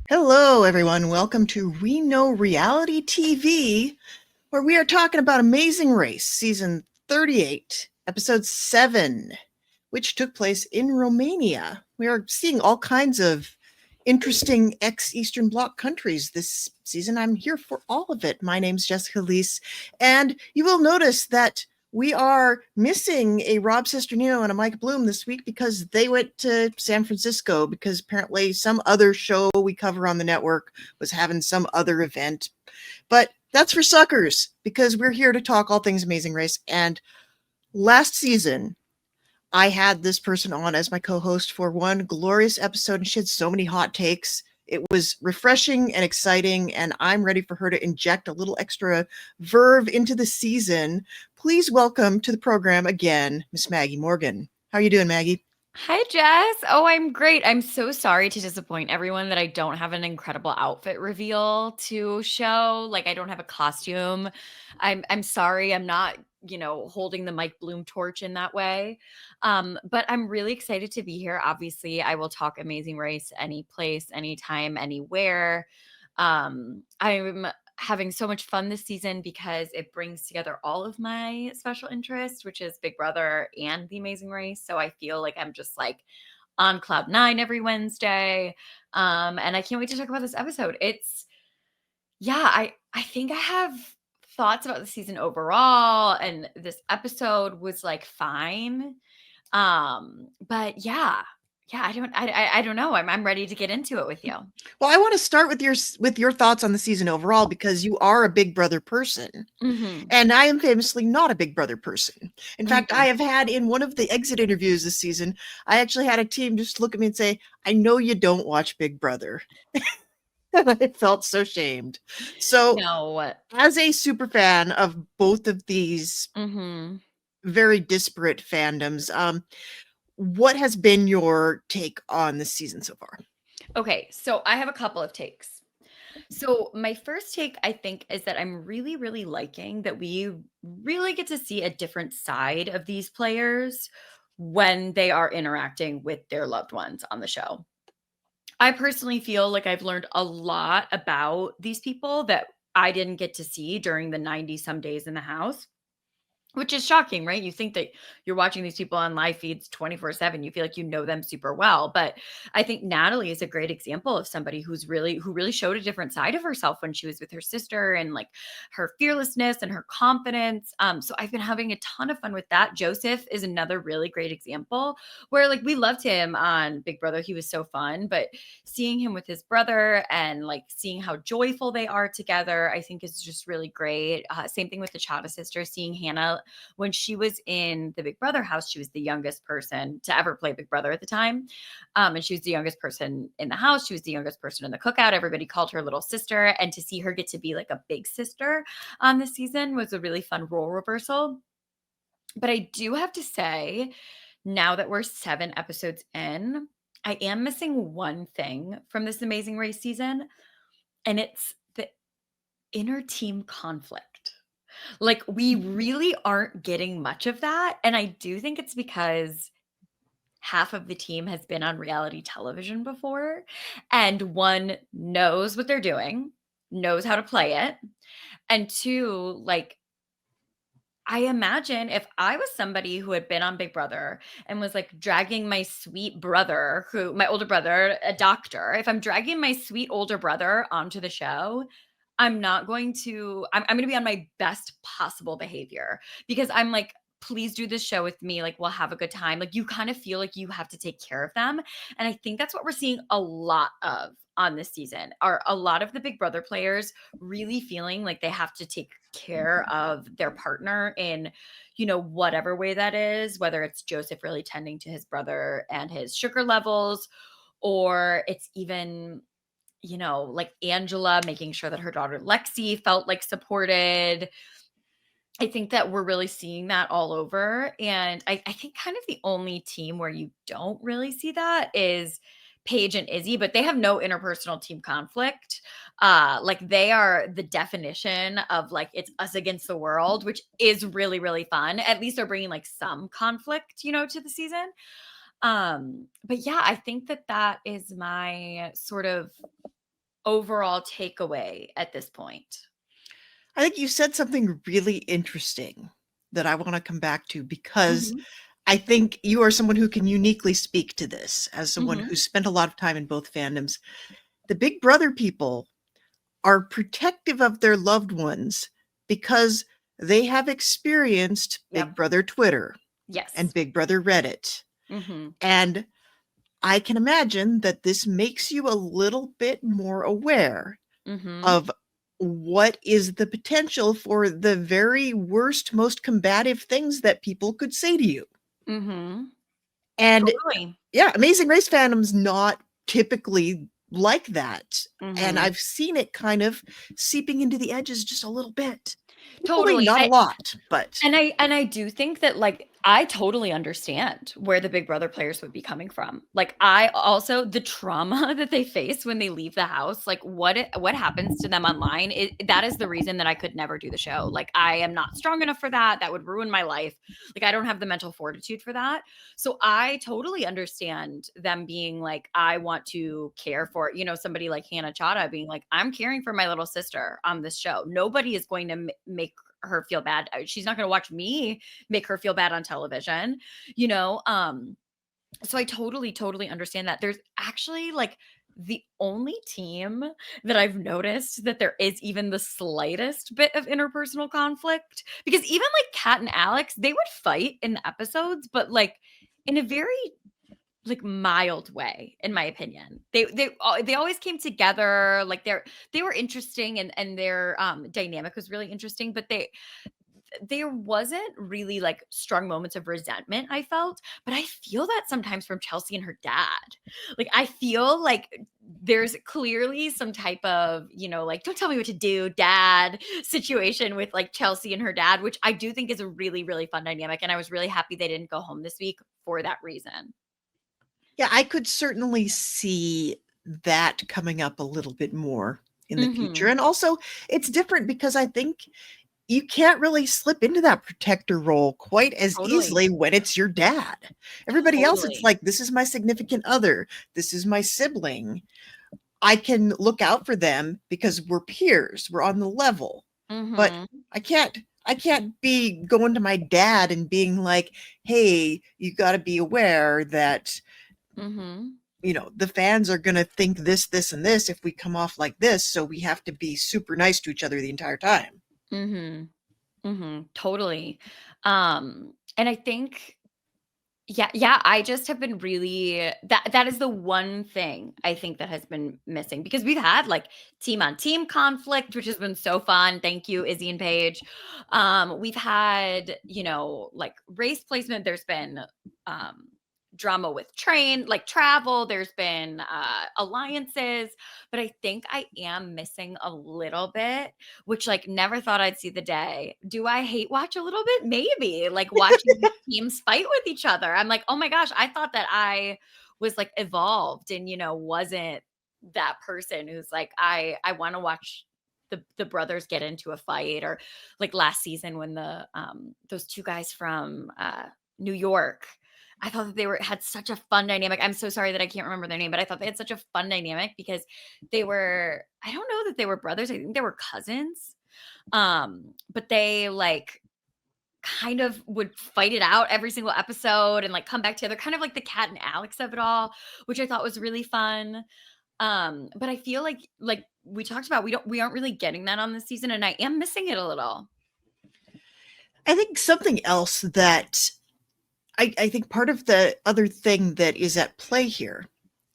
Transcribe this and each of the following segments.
Hello, everyone. Welcome to We Know Reality TV, where we are talking about Amazing Race, season 38, episode 7, which took place in Romania. We are seeing all kinds of interesting ex-Eastern Bloc countries this season. I'm here for all of it. My name's Jess Liese, and you will notice that we are missing a Rob Cesternino and a Mike Bloom this week because they went to San Francisco because apparently some other show we cover on the network was having some other event. But that's for suckers because we're here to talk all things Amazing Race. And last season, I had this person on as my co-host for one glorious episode, and she had so many hot takes. It was refreshing and exciting, and I'm ready for her to inject a little extra verve into the season. Please welcome to the program again, Miss Maggie Morgan. How are you doing, Maggie? Hi, Jess. Oh, I'm great. I'm so sorry to disappoint everyone that I don't have an incredible outfit reveal to show. Like I don't have a costume. I'm sorry. I'm not, holding the Mike Bloom torch in that way. But I'm really excited to be here. Obviously, I will talk Amazing Race any place, anytime, anywhere. I'm having so much fun this season because it brings together all of my special interests, which is Big Brother and The Amazing Race. So I feel like I'm just like on cloud nine every Wednesday. And I can't wait to talk about this episode. I think I have thoughts about the season overall, and this episode was like fine. But yeah, I don't know. I'm ready to get into it with you. Well, I want to start with your thoughts on the season overall because you are a Big Brother person. Mm-hmm. And I am famously not a Big Brother person. In fact, Mm-hmm. I have had in one of the exit interviews this season, I actually had a team just look at me and say, I know you don't watch Big Brother. And I felt so shamed. So, No. as a super fan of both of these Mm-hmm. very disparate fandoms, what has been your take on this season so far? Okay, so I have a couple of takes. So my first take, I think, is that I'm really, really liking that we really get to see a different side of these players when they are interacting with their loved ones on the show. I personally feel like I've learned a lot about these people that I didn't get to see during the 90 some days in the house. Which is shocking, right? You think that you're watching these people on live feeds 24/7. You feel like you know them super well. But I think Natalie is a great example of somebody who really showed a different side of herself when she was with her sister, and like her fearlessness and her confidence. So I've been having a ton of fun with that. Joseph is another really great example where like we loved him on Big Brother. He was so fun, but seeing him with his brother and like seeing how joyful they are together, I think is just really great. Same thing with the Chata sisters, seeing Hannah when she was in the Big Brother house. She was the youngest person to ever play Big Brother at the time. And she was the youngest person in the house. She was the youngest person in the cookout. Everybody called her little sister. And to see her get to be like a big sister on this season was a really fun role reversal. But I do have to say, now that we're 7 episodes in, I am missing one thing from this Amazing Race season, and it's the inner team conflict. Like, we really aren't getting much of that, and I do think it's because half of the team has been on reality television before, and one knows what they're doing, knows how to play it, and two, like, I imagine if I was somebody who had been on Big Brother and was like dragging my sweet brother, my older brother, a doctor, if I'm dragging my sweet older brother onto the show, I'm going to be on my best possible behavior because I'm like, please do this show with me. Like, we'll have a good time. Like, you kind of feel like you have to take care of them. And I think that's what we're seeing a lot of on this season, are a lot of the Big Brother players really feeling like they have to take care of their partner in, whatever way that is, whether it's Joseph really tending to his brother and his sugar levels, or it's even, like Angela making sure that her daughter Lexi felt like supported. I think that we're really seeing that all over. And I think kind of the only team where you don't really see that is Paige and Izzy, but they have no interpersonal team conflict. Like they are the definition of like it's us against the world, which is really, really fun. At least they're bringing like some conflict, to the season. But yeah, I think that is my sort of overall takeaway at this point? I think you said something really interesting that I want to come back to because Mhm. I think you are someone who can uniquely speak to this as someone Mhm. who's spent a lot of time in both fandoms. The Big Brother people are protective of their loved ones because they have experienced Big Yep. Brother Twitter and Yes. Big Brother Reddit. Mhm. And I can imagine that this makes you a little bit more aware Mhm. of what is the potential for the very worst, most combative things that people could say to you. Mhm. And Totally. yeah, Amazing Race fandom's not typically like that. And Mhm. I've seen it kind of seeping into the edges just a little bit. Thankfully, Totally. not a lot, but And I do think that, like, I totally understand where the Big Brother players would be coming from. Like, I also the trauma that they face when they leave the house, like, what happens to them online, that is the reason that I could never do the show. Like, I am not strong enough for that. That would ruin my life. Like, I don't have the mental fortitude for that. So I totally understand them being like, I want to care for, somebody like Hannah Chata being like, I'm caring for my little sister on this show. Nobody is going to make her feel bad. She's not going to watch me make her feel bad on television, you know? So I totally understand that. There's actually like the only team that I've noticed that there is even the slightest bit of interpersonal conflict, because even like Kat and Alex, they would fight in the episodes, but like in a very like mild way, in my opinion. They always came together. Like they were interesting, and their dynamic was really interesting, but there wasn't really like strong moments of resentment, I felt, but I feel that sometimes from Chelsea and her dad. Like, I feel like there's clearly some type of, like, don't tell me what to do, dad situation with like Chelsea and her dad, which I do think is a really, really fun dynamic. And I was really happy they didn't go home this week for that reason. yeah, I could certainly see that coming up a little bit more in the future. Mhm. And also, it's different because I think you can't really slip into that protector role quite as Totally. easily when it's your dad. Everybody else, it's Totally. like, this is my significant other, this is my sibling. I can look out for them because we're peers, we're on the level. But Mhm. I can't I can't be going to my dad and being like, "Hey, you got to be aware that Mhm. the fans are going to think this, this, and this if we come off like this. So we have to be super nice to each other the entire time." Mhm. Mhm. Totally. And I think, yeah, yeah, I just have been really, that is the one thing I think that has been missing, because we've had like team on team conflict, which has been so fun. Thank you, Izzy and Paige. We've had, like race placement. There's been drama with travel. There's been alliances, but I think I am missing a little bit, which like never thought I'd see the day. Do I hate watch a little bit? Maybe, like watching these teams fight with each other. I'm like, oh my gosh, I thought that I was like evolved and wasn't that person who's like, I want to watch the brothers get into a fight, or like last season when the those two guys from New York, I thought that they had such a fun dynamic. I'm so sorry that I can't remember their name, but I thought they had such a fun dynamic because I don't know that they were brothers. I think they were cousins. But they like kind of would fight it out every single episode and like come back together, kind of like the Cat and Alex of it all, which I thought was really fun. But I feel like we talked about, we aren't really getting that on this season, and I am missing it a little. I think something else that I think part of the other thing that is at play here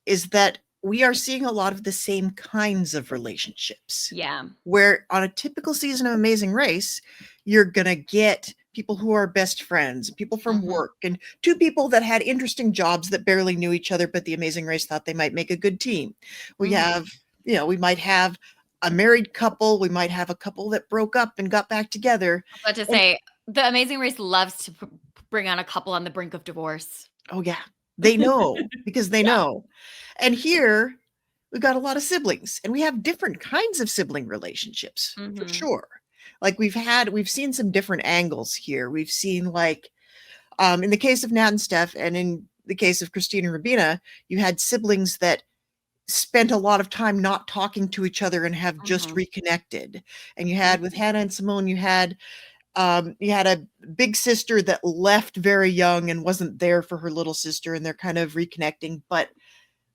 is that we are seeing a lot of the same kinds of relationships. Yeah. Where on a typical season of Amazing Race, you're going to get people who are best friends, people from Mhm. work, and two people that had interesting jobs that barely knew each other, but the Amazing Race thought they might make a good team. We Mhm. have, we might have a married couple, we might have a couple that broke up and got back together. I was about to And say, The Amazing Race loves to bring on a couple on the brink of divorce. oh, yeah, they know because they Yeah. know. And here we've got a lot of siblings and we have different kinds of sibling relationships for Mhm. sure. Like we've seen some different angles here. We've seen like in the case of Nat and Steph, and in the case of Christine and Rabina, you had siblings that spent a lot of time not talking to each other and have just Mhm. reconnected. And you had with Hannah and Simone, you had a big sister that left very young and wasn't there for her little sister, and they're kind of reconnecting. But And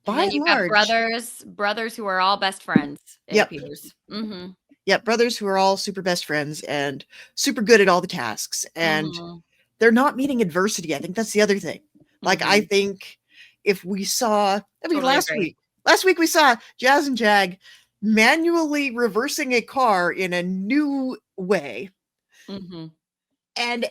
by then and you've got large, brothers who are all best friends, it yep, appears. Mhm. yep, brothers who are all super best friends and super good at all the tasks. And Mhm. they're not meeting adversity. I think that's the other thing. Like, I Mhm. think if we saw, I mean, Totally agree. last week we saw Jazz and Jag manually reversing a car in a new way. Mhm. And,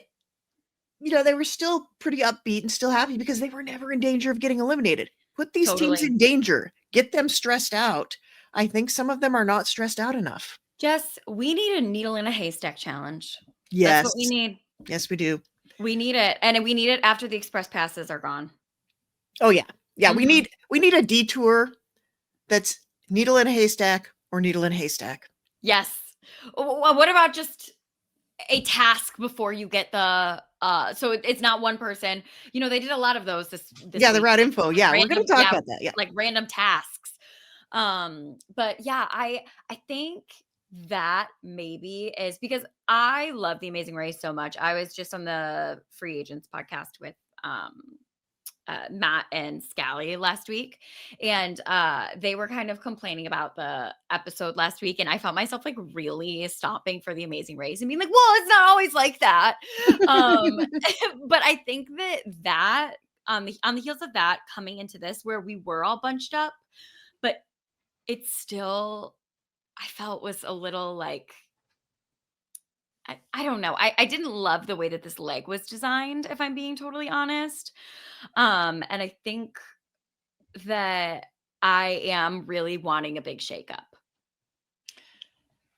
they were still pretty upbeat and still happy because they were never in danger of getting eliminated. Put these teams Totally. in danger, get them stressed out. I think some of them are not stressed out enough. Jess, we need a needle in a haystack challenge. That's what we Yes. need. Yes, we do. We need it, and we need it after the express passes are gone. Oh yeah. Yeah, we Mhm. need a detour that's needle in a haystack or needle in a haystack. Yes. What about just a task before you get the, so it's not one person. They did a lot of those this Yeah, the week, route like info. Yeah, we're going random, to talk yeah, about that. Yeah. like random tasks. But yeah, I think that maybe is because I love The Amazing Race so much. I was just on the Free Agents podcast with Matt and Scally last week, and they were kind of complaining about the episode last week, and I found myself like really stopping for The Amazing Race and being like, "Well, it's not always like that." Um, but I think that on the heels of that, coming into this where we were all bunched up, but it's still I felt was a little like I don't know. I didn't love the way that this leg was designed, if I'm being totally honest. And I think that I am really wanting a big shakeup.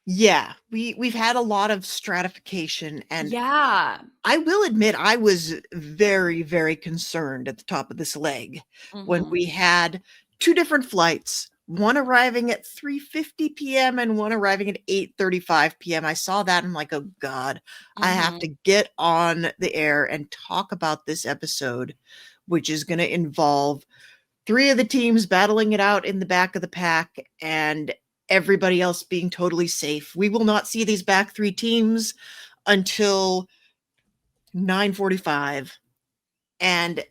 Yeah, we've had a lot of stratification, and Yeah. I will admit I was very, very concerned at the top of this leg when Mhm. we had two different flights, one arriving at 3:50 p.m. and one arriving at 8:35 p.m. I saw that and I'm like, "Oh God, I have Mhm. to get on the air and talk about this episode, which is going to involve three of the teams battling it out in the back of the pack and everybody else being totally safe. We will not see these back three teams until 9:45. And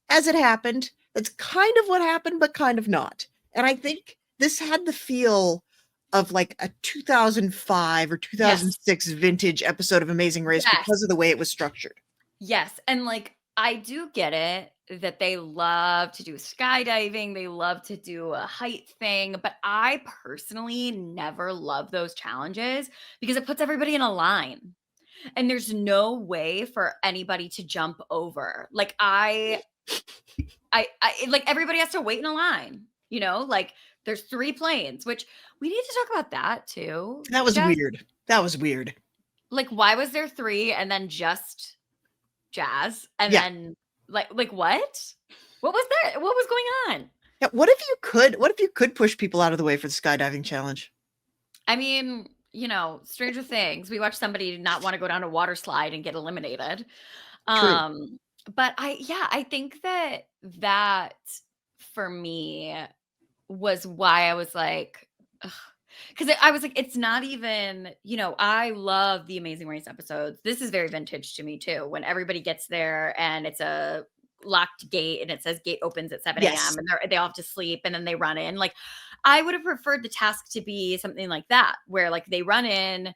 as it happened, that's kind of what happened, but kind of not. And I think this had the feel of like a 2005 or Yes. 2006 vintage episode of Amazing Race because Yes. of the way it was structured. Yes. And like I do get it that they love to do skydiving, they love to do a height thing, but I personally never love those challenges because it puts everybody in a line. And there's no way for anybody to jump over. Like I like everybody has to wait in a line, like there's 3 planes, which we need to talk about that too, That was Jess. weird. That was weird. Like why was there 3 and then just Jazz and Yeah. then like what? What was that? What was going on? Yeah, what if you could push people out of the way for the skydiving challenge? I mean, Stranger Things, we watched somebody not want to go down a water slide and get eliminated. True. Um, but I think that for me was why I was like, because I was like, it's not even, I love the Amazing Race episodes. This is very vintage to me too. When everybody gets there and it's a locked gate and it says gate opens at 7 Yes. a.m. and they all have to sleep and then they run in. Like, I would have preferred the task to be something like that, where like they run in,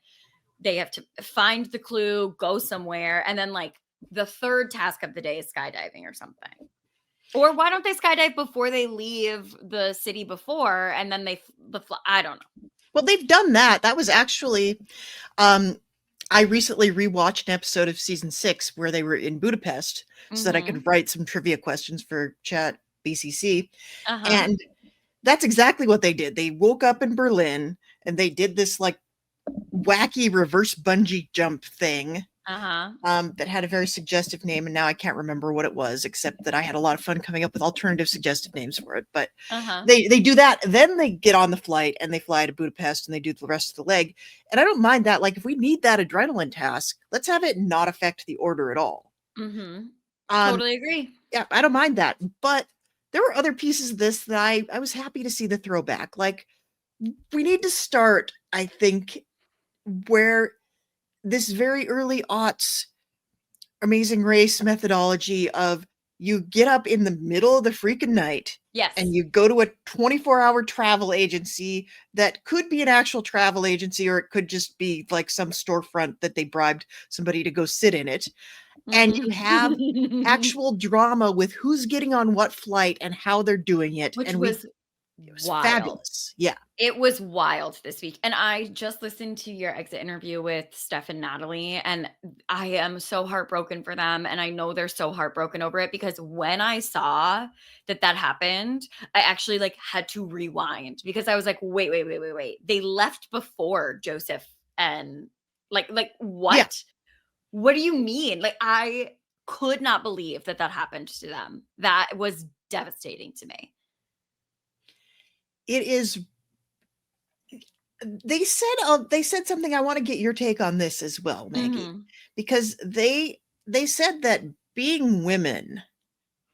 they have to find the clue, go somewhere, and then like the third task of the day is skydiving or something. Or why don't they skydive before they leave the city before and then I don't know. Well, they've done that. That was actually um I recently rewatched an episode of season 6 where they were in Budapest so that I Mhm. could write some trivia questions for Chat BCC. Uh-huh. And that's exactly what they did. They woke up in Berlin and they did this like wacky reverse bungee jump thing Uh-huh. that had a very suggestive name. And now I can't remember what it was, except that I had a lot of fun coming up with alternative suggestive names for it. But Uh-huh. they do that, then they get on the flight and they fly to Budapest and they do the rest of the leg. And I don't mind that. Like if we need that adrenaline task, let's have it not affect the order at all. Mhm. Um, Totally agree. yeah, I don't mind that. But there were other pieces of this that I was happy to see the throwback. Like, we need to start, I think, where this very early aughts Amazing Race methodology of you get up in the middle of the freaking night and Yes. you go to a 24-hour travel agency that could be an actual travel agency, or it could just be like some storefront that they bribed somebody to go sit in it. And you have Mhm. actual drama with who's getting on what flight and how they're doing it. Which And was it was wild. fabulous. Yeah. It was wild this week, and I just listened to your exit interview with Steph and Natalie, and I am so heartbroken for them, and I know they're so heartbroken over it because when I saw that that happened, I actually, like, had to rewind because I was like, "Wait, wait, wait, wait, wait. They left before Joseph and like, Yeah. what? What do you mean?" Like, I could not believe that that happened to them. That was devastating to me. It is. They said something. I want to get your take on this as well, Maggie, Mhm. because they said that being women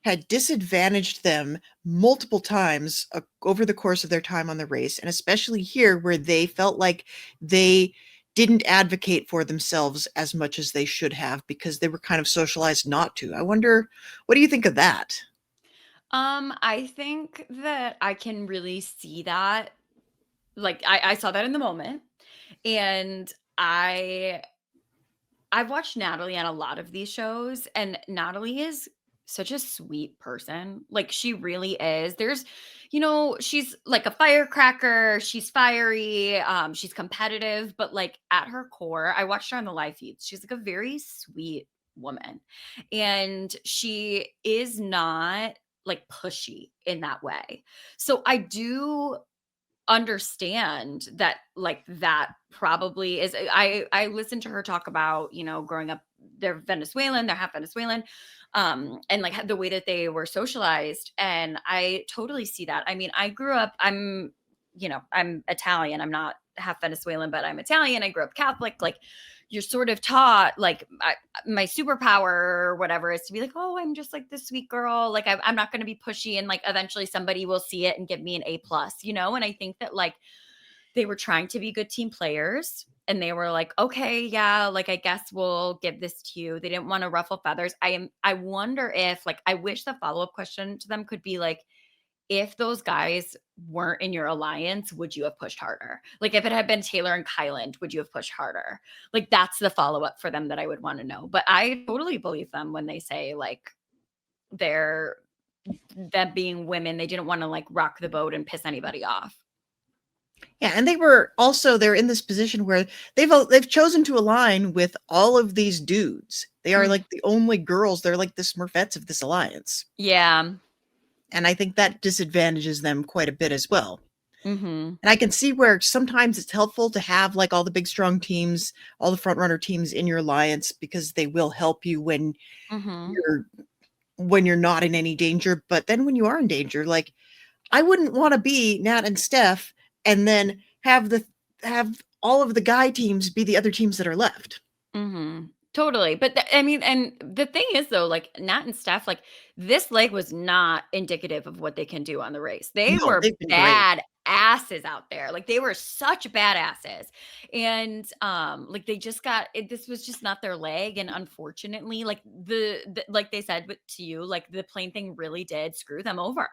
had disadvantaged them multiple times over the course of their time on the race, and especially here where they felt like they didn't advocate for themselves as much as they should have because they were kind of socialized not to. I wonder, what do you think of that? I think that I can really see that. Like I saw that in the moment. And I've watched Natalie on a lot of these shows, and Natalie is such a sweet person. Like she really is. She's like a firecracker, she's fiery, she's competitive, but like at her core, I watched her on the live feeds. She's like a very sweet woman. And she is not like pushy in that way. So I do understand that like that probably is I listened to her talk about, growing up, they're Venezuelan, they're half Venezuelan, and like the way that they were socialized, and I totally see that. I mean, I grew up, I'm Italian, I'm not half Venezuelan, but I'm Italian. I grew up Catholic. Like you're sort of taught like my superpower or whatever is to be like, oh, I'm just like this sweet girl. Like I'm not going to be pushy, and like eventually somebody will see it and give me an A plus. And I think that like they were trying to be good team players, and they were like, okay, yeah, like I guess we'll give this to you. They didn't want to ruffle feathers. I wonder if like I wish the follow-up question to them could be like, if those guys weren't in your alliance, would you have pushed harder? Like if it had been Taylor and Kyland, would you have pushed harder? Like that's the follow up for them that I would want to know. But I totally believe them when they say like they're them being women, they didn't want to like rock the boat and piss anybody off. Yeah, and they're in this position where they've chosen to align with all of these dudes. They are Mm, like the only girls. They're like the Smurfettes of this alliance. yeah. And I think that disadvantages them quite a bit as well. Mhm. And I can see where sometimes it's helpful to have like all the big strong teams, all the front runner teams in your alliance because they will help you Mhm. you're when you're not in any danger. But then when you are in danger, like I wouldn't want to be Nat and Steph and then have all of the guy teams be the other teams that are left. Mhm. Totally. But I mean, and the thing is though, like Nat and Steph, like this leg was not indicative of what they can do on the race. They No, were they've been great. bad asses out there. Like they were such badasses. And like they just this was just not their leg. And unfortunately, like like they said to you, like the plane thing really did screw them over.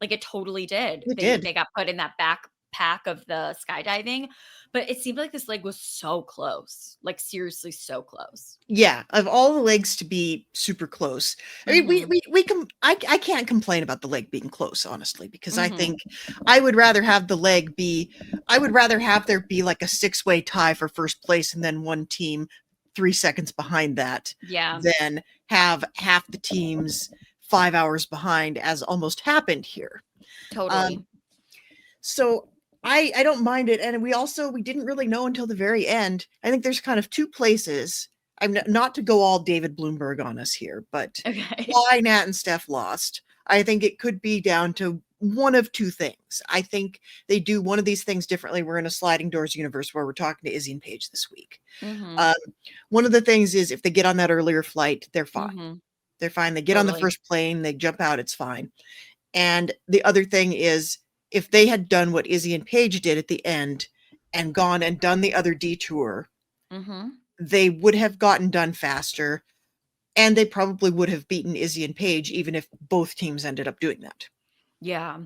Like it totally did. They They did. they got put in that back pack of the skydiving, but it seemed like this leg was so close, like seriously so close. Yeah, of all the legs to be super close. I mean, Mhm. I can't complain about the leg being close, honestly, because I Mhm. think I would rather have the leg be I would rather have there be like a six-way tie for first place and then one team 3 seconds behind that Yeah, than have half the teams 5 hours behind, as almost happened here. Um, totally. so I don't mind it, and we didn't really know until the very end. I think there's kind of two places. Not to go all David Bloomberg on us here, but Okay. why Nat and Steph lost. I think it could be down to one of two things. I think they do one of these things differently. We're in a sliding doors universe where we're talking to Izzy and Paige this week. Mhm. Um, one of the things is if they get on that earlier flight, they're fine. Mhm. They're fine. They get on the Totally. first plane, they jump out, it's fine. And the other thing is, if they had done what Izzy and Paige did at the end and gone and done the other detour, they would have gotten done faster, and they probably would have beaten Izzy and Paige, even if both teams ended up doing that. Yeah.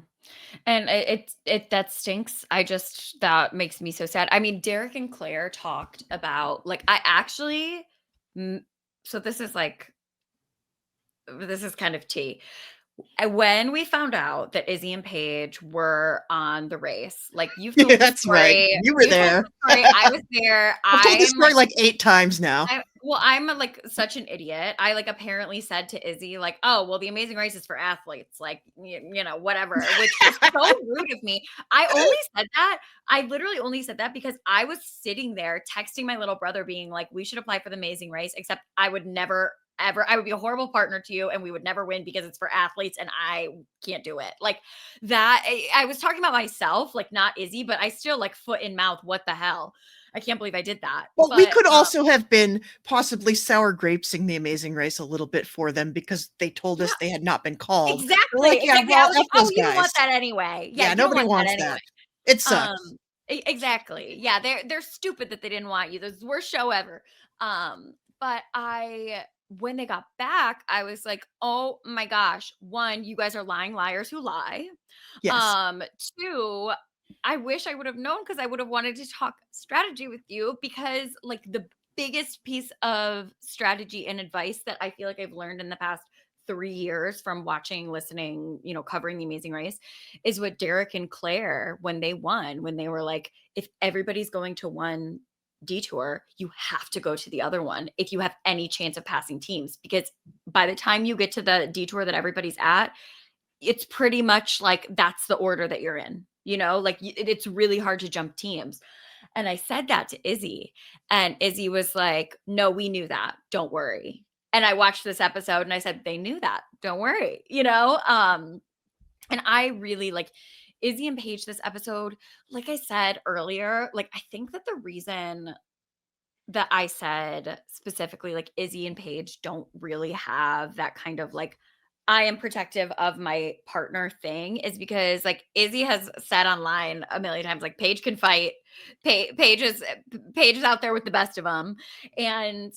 And it that stinks. That makes me so sad. I mean, Derek and Claire talked about, like, I actually so this is kind of tea. When we found out that Izzy and Paige were on the race, like, you've told Yeah, the that's right. story. You were there. I was there. I've told this I'm story like 8 times now. I'm like such an idiot. I like apparently said to Izzy, like, "Oh, well, the Amazing Race is for athletes, like, whatever," which is so rude of me. I literally only said that because I was sitting there texting my little brother, being like, "We should apply for the Amazing Race," except I would never ever, I would be a horrible partner to you, and we would never win because it's for athletes, and I can't do it. Like that, I was talking about myself, like, not Izzy, but I still, like, foot in mouth. What the hell? I can't believe I did that. Well, we But could also have been possibly sour grapesing the Amazing Race a little bit for them because they told us yeah, they had not been called. We're like, exactly, yeah, I well, was F like, "Oh, those you don't want guys. that anyway." Yeah, Yeah, you don't nobody want that wants anyway. that. It Um, sucks. exactly. Yeah, they're stupid that they didn't want you. This is the worst show ever. But when they got back, I was like, "Oh my gosh. 1, you guys are lying liars who lie. Yes. 2, I wish I would have known, because I would have wanted to talk strategy with you, because, like, the biggest piece of strategy and advice that I feel like I've learned in the past 3 years from watching, listening, covering The Amazing Race, is what Derek and Claire, when they won, when they were like, if everybody's going to one detour, you have to go to the other one if you have any chance of passing teams, because by the time you get to the detour that everybody's at, it's pretty much like that's the order that you're in, like, it's really hard to jump teams. And I said that to Izzy, and Izzy was like, "No, we knew that. Don't worry." And I watched this episode and I said, "They knew that. Don't worry." And I really like Izzy and Paige this episode. Like I said earlier, like, I think that the reason that I said specifically, like, Izzy and Paige don't really have that kind of, like, I am protective of my partner thing, is because, like, Izzy has said online a million times, like, Paige can fight. Paige is out there with the best of them. And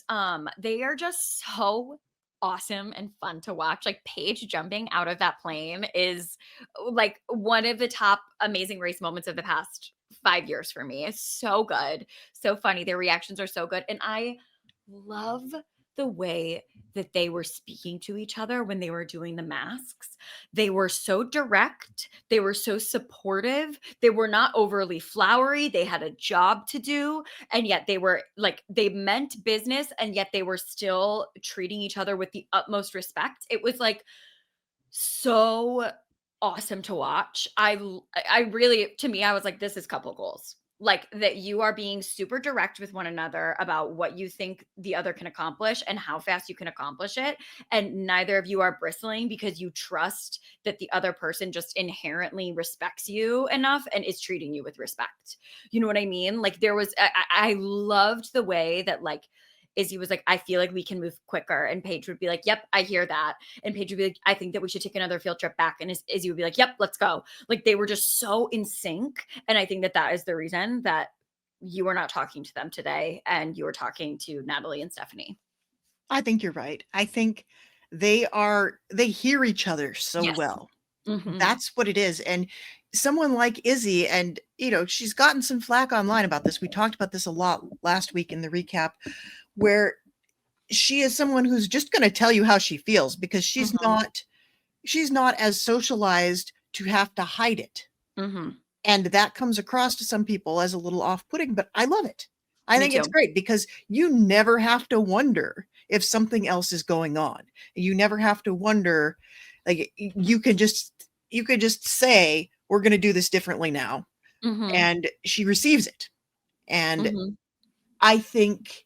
they are just so awesome and fun to watch. Like, Paige jumping out of that plane is like one of the top Amazing Race moments of the past 5 years for me. It's so good, so funny. Their reactions are so good. And I love the way that they were speaking to each other when they were doing the masks. They were so direct. They were so supportive. They were not overly flowery. They had a job to do. And yet they were like, they meant business. And yet they were still treating each other with the utmost respect. It was like so awesome to watch. I really, to me, I was like, this is couple goals. Like, that you are being super direct with one another about what you think the other can accomplish and how fast you can accomplish it. And neither of you are bristling because you trust that the other person just inherently respects you enough and is treating you with respect. You know what I mean? Like, I loved the way that, like, Izzy was like, I feel like we can move quicker. And Paige would be like, yep, I hear that. And Paige would be like, I think that we should take another field trip back. And Izzy would be like, yep, let's go. Like, they were just so in sync. And I think that that is the reason that you were not talking to them today and you were talking to Natalie and Stephanie. I think you're right. I think they hear each other so Yes. well. Mm-hmm. That's what it is. And someone like Izzy, and she's gotten some flack online about this. We talked about this a lot last week in the recap, where she is someone who's just going to tell you how she feels because she's not as socialized to have to hide it. Mm-hmm. And that comes across to some people as a little off-putting, but I love it. I Me think it's too. great because you never have to wonder if something else is going on. You never have to wonder, like, you could just say, we're going to do this differently now. Mm-hmm. And she receives it. And Mm-hmm. I think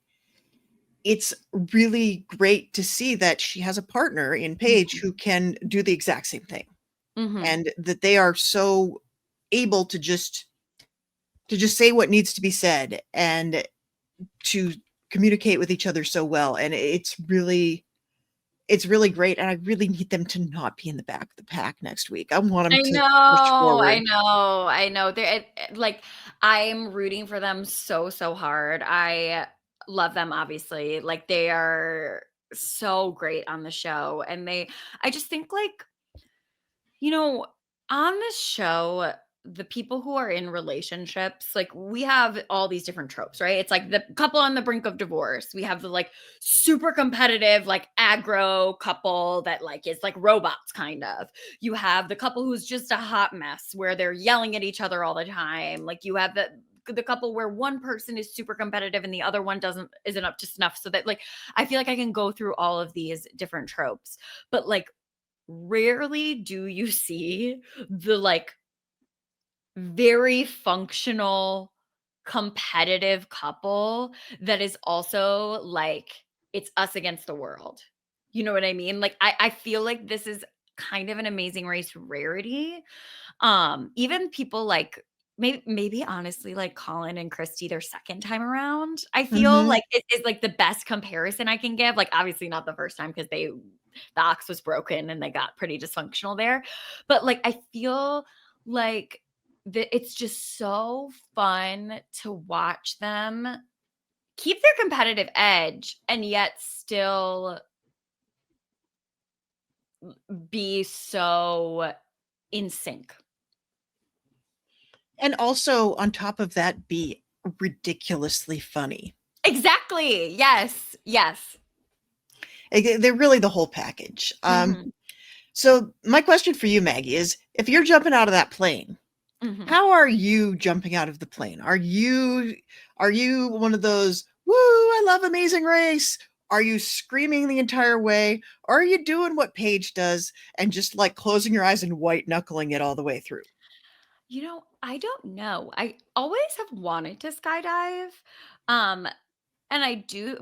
it's really great to see that she has a partner in Paige who can do the exact same thing. Mm-hmm. And that they are so able to just say what needs to be said and to communicate with each other so well. And it's really, it's really great, and I really need them to not be in the back of the pack next week. I want them I to push know, I forward. know, I know. Like, I'm rooting for them so, so hard. I love them, obviously. Like, they are so great on the show, and I just think, like, you know, on this show, the people who are in relationships, like, we have all these different tropes, right? It's like the couple on the brink of divorce. We have the like super competitive, like aggro couple that like is like robots kind of. You have the couple who's just a hot mess where they're yelling at each other all the time. Like you have the couple where one person is super competitive and the other one isn't up to snuff. So that like I feel like I can go through all of these different tropes. But like rarely do you see the like very functional competitive couple that is also like it's us against the world. You know what I mean? Like I feel like this is kind of an Amazing Race rarity. Even people like maybe honestly like Colin and Christy their second time around, I feel Mhm. like it is like the best comparison I can give. Like obviously not the first time because the ox was broken and they got pretty dysfunctional there. But like I feel like it's just so fun to watch them keep their competitive edge and yet still be so in sync. And also, on top of that, be ridiculously funny. Exactly. Yes. Yes. They're really the whole package. Mhm. So my question for you, Maggie, is if you're jumping out of that plane, Mhm. how are you jumping out of the plane? Are you one of those, woo, I love Amazing Race? Are you screaming the entire way? Or are you doing what Paige does and just like closing your eyes and white knuckling it all the way through? I don't know. I always have wanted to skydive. Um, and I do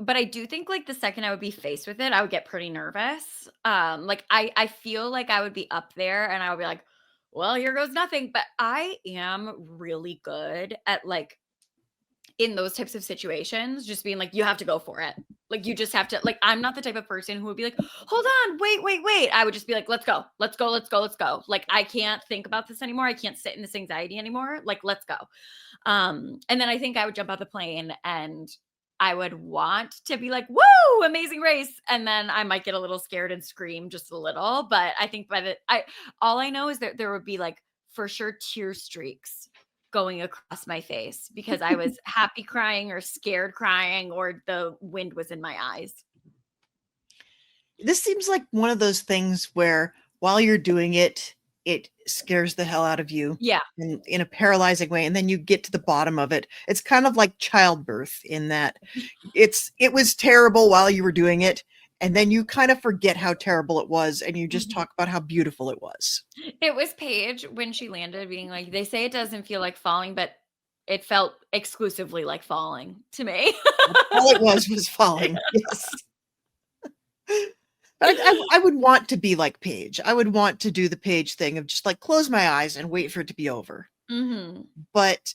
think like the second I would be faced with it, I would get pretty nervous. Like I feel like I would be up there and I would be like, well, here goes nothing. But I am really good at like in those types of situations, just being like, you have to go for it. Like you just have to like I'm not the type of person who would be like, hold on, wait, wait, wait. I would just be like, let's go, let's go, let's go, let's go. Like I can't think about this anymore. I can't sit in this anxiety anymore. Like, let's go. And then I think I would jump out the plane and I would want to be like, woo, Amazing Race. And then I might get a little scared and scream just a little. But I think all I know is that there would be like for sure tear streaks going across my face because I was happy crying or scared crying or the wind was in my eyes. This seems like one of those things where while you're doing it, it scares the hell out of you Yeah. in a paralyzing way, and then you get to the bottom of it. It's kind of like childbirth in that it was terrible while you were doing it, and then you kind of forget how terrible it was, and you just Mhm. talk about how beautiful it was. It was Paige when she landed being like, they say it doesn't feel like falling, but it felt exclusively like falling to me. All it was falling. Yes. But I would want to be like Paige. I would want to do the Paige thing of just like close my eyes and wait for it to be over. Mhm. But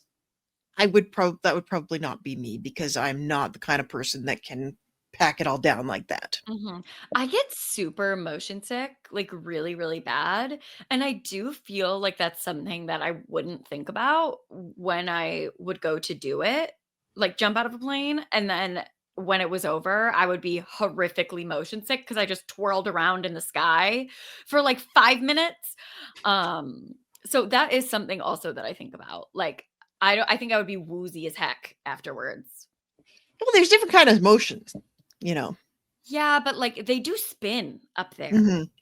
that would probably not be me because I'm not the kind of person that can pack it all down like that. Mhm. I get super motion sick, like really, really bad. And I do feel like that's something that I wouldn't think about when I would go to do it, like jump out of a plane. And then when it was over, I would be horrifically motion sick because I just twirled around in the sky for like 5 minutes. So that is something also that I think about. Like, I think I would be woozy as heck afterwards. Well, there's different kind of motions, you know. Yeah, but, like, they do spin up there,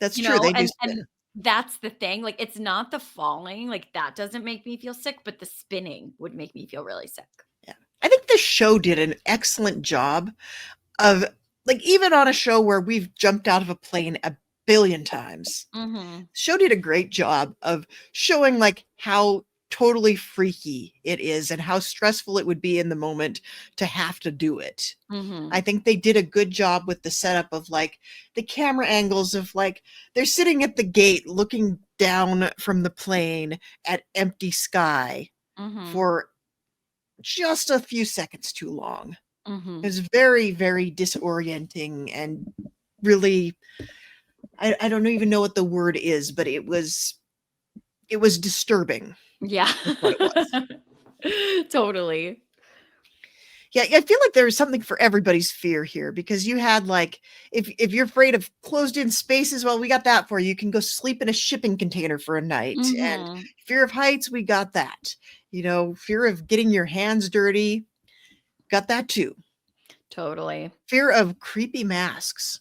That's you true. know, They do and spin. that's the thing, like, it's not the falling, like, that doesn't make me feel sick, but the spinning would make me feel really sick. Yeah. I think the show did an excellent job of like even on a show where we've jumped out of a plane a billion times. Mhm, Show did a great job of showing like how totally freaky it is and how stressful it would be in the moment to have to do it. I mhm, think they did a good job with the setup of like the camera angles of like they're sitting at the gate looking down from the plane at empty sky mhm, for just a few seconds too long. It mhm. was very, very disorienting and really, I don't even know what the word is, but it was disturbing. Yeah. Is what it was. Totally. Yeah, I feel like there was something for everybody's fear here because you had like if you're afraid of closed in spaces, well, we got that for you. You can go sleep in a shipping container for a night. And Mhm. fear of heights, we got that. Fear of getting your hands dirty, got that too. Totally. Fear of creepy masks,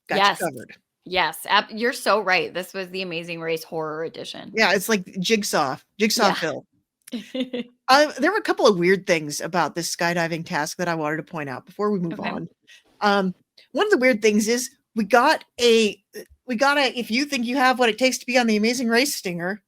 got you Yes. covered. Yes, you're so right. This was the Amazing Race Horror Edition. Yeah, it's like Jigsaw Yeah. Phil. There were a couple of weird things about this skydiving task that I wanted to point out before we move Okay. on. One of the weird things is we got a if you think you have what it takes to be on the Amazing Race Stinger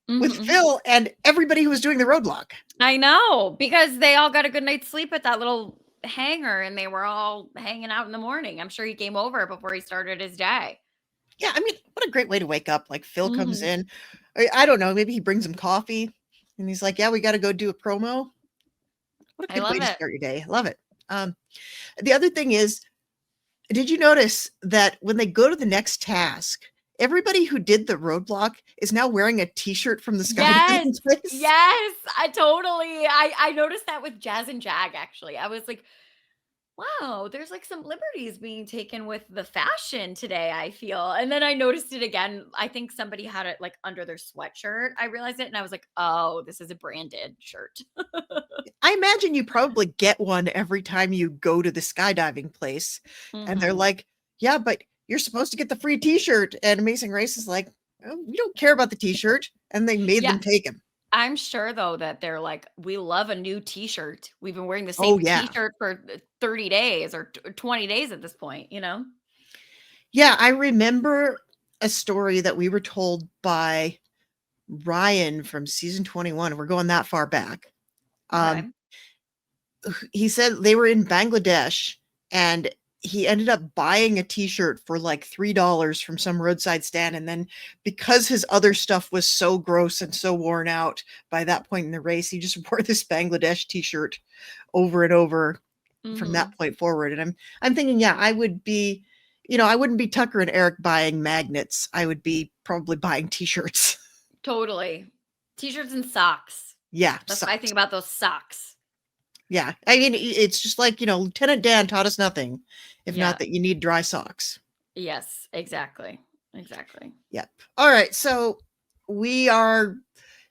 with Mhm. Phil and everybody who was doing the roadblock. I know, because they all got a good night's sleep at that little hangar, and they were all hanging out in the morning. I'm sure he came over before he started his day. Yeah, I mean, what a great way to wake up. Like Phil comes Mhm. in. I don't know, maybe he brings him coffee and he's like, "Yeah, we got to go do a promo." What a I good way love to it. start your day. Love it. The other thing is, did you notice that when they go to the next task, everybody who did the roadblock is now wearing a t-shirt from the Yes. skydiving place? Yes, I totally I noticed that with Jazz and Jag, actually. I was like, wow, there's like some liberties being taken with the fashion today, I feel. And then I noticed it again. I think somebody had it like under their sweatshirt. I realized it and I was like, oh, this is a branded shirt. I imagine you probably get one every time you go to the skydiving place, and they're Mhm. like, "Yeah, but you're supposed to get the free t-shirt." And Amazing Race is like, "Oh, we don't care about the t-shirt," and they made Yeah, them take him. I'm sure though that they're like, we love a new t-shirt. We've been wearing the Oh, same yeah. t-shirt for 30 days or 20 days at this point, you know? Yeah, I remember a story that we were told by Ryan from season 21. We're going that far back. Um, Okay. he said they were in Bangladesh and he ended up buying a t-shirt for like $3 from some roadside stand, and then because his other stuff was so gross and so worn out by that point in the race, he just wore this Bangladesh t-shirt over and over from Mhm. that point forward. And I'm thinking, yeah, I wouldn't be Tucker and Eric buying magnets. I would be probably buying t-shirts. Totally. T-shirts and socks. Yeah, That's what I think socks. about those socks. Yeah, I mean, it's just like, Lieutenant Dan taught us nothing, if not Yeah. that you need dry socks. Yes, exactly. Exactly. Yep. All right, so we are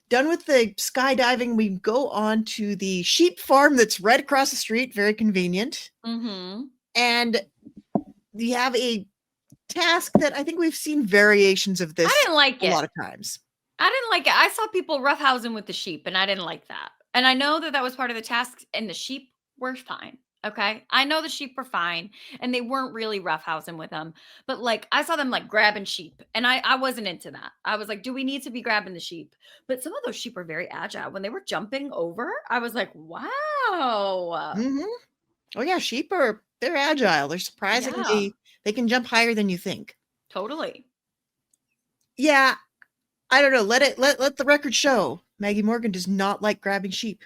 done with the skydiving. We go on to the sheep farm that's right across the street, very convenient. Mhm. And we have a task that I think we've seen variations of I this didn't like a it. lot of times. I didn't like it. I saw people roughhousing with the sheep, and I didn't like that. And I know that that was part of the task, and the sheep were fine. Okay. I know the sheep were fine, and they weren't really roughhousing with them. But like, I saw them like grabbing sheep, and I wasn't into that. I was like, do we need to be grabbing the sheep? But some of those sheep were very agile. When they were jumping over, I was like, wow. Mhm. Oh yeah, they're agile. They're Yeah, surprisingly they can jump higher than you think. totally. Yeah, I don't know. Let the record show. Maggie Morgan does not like grabbing sheep.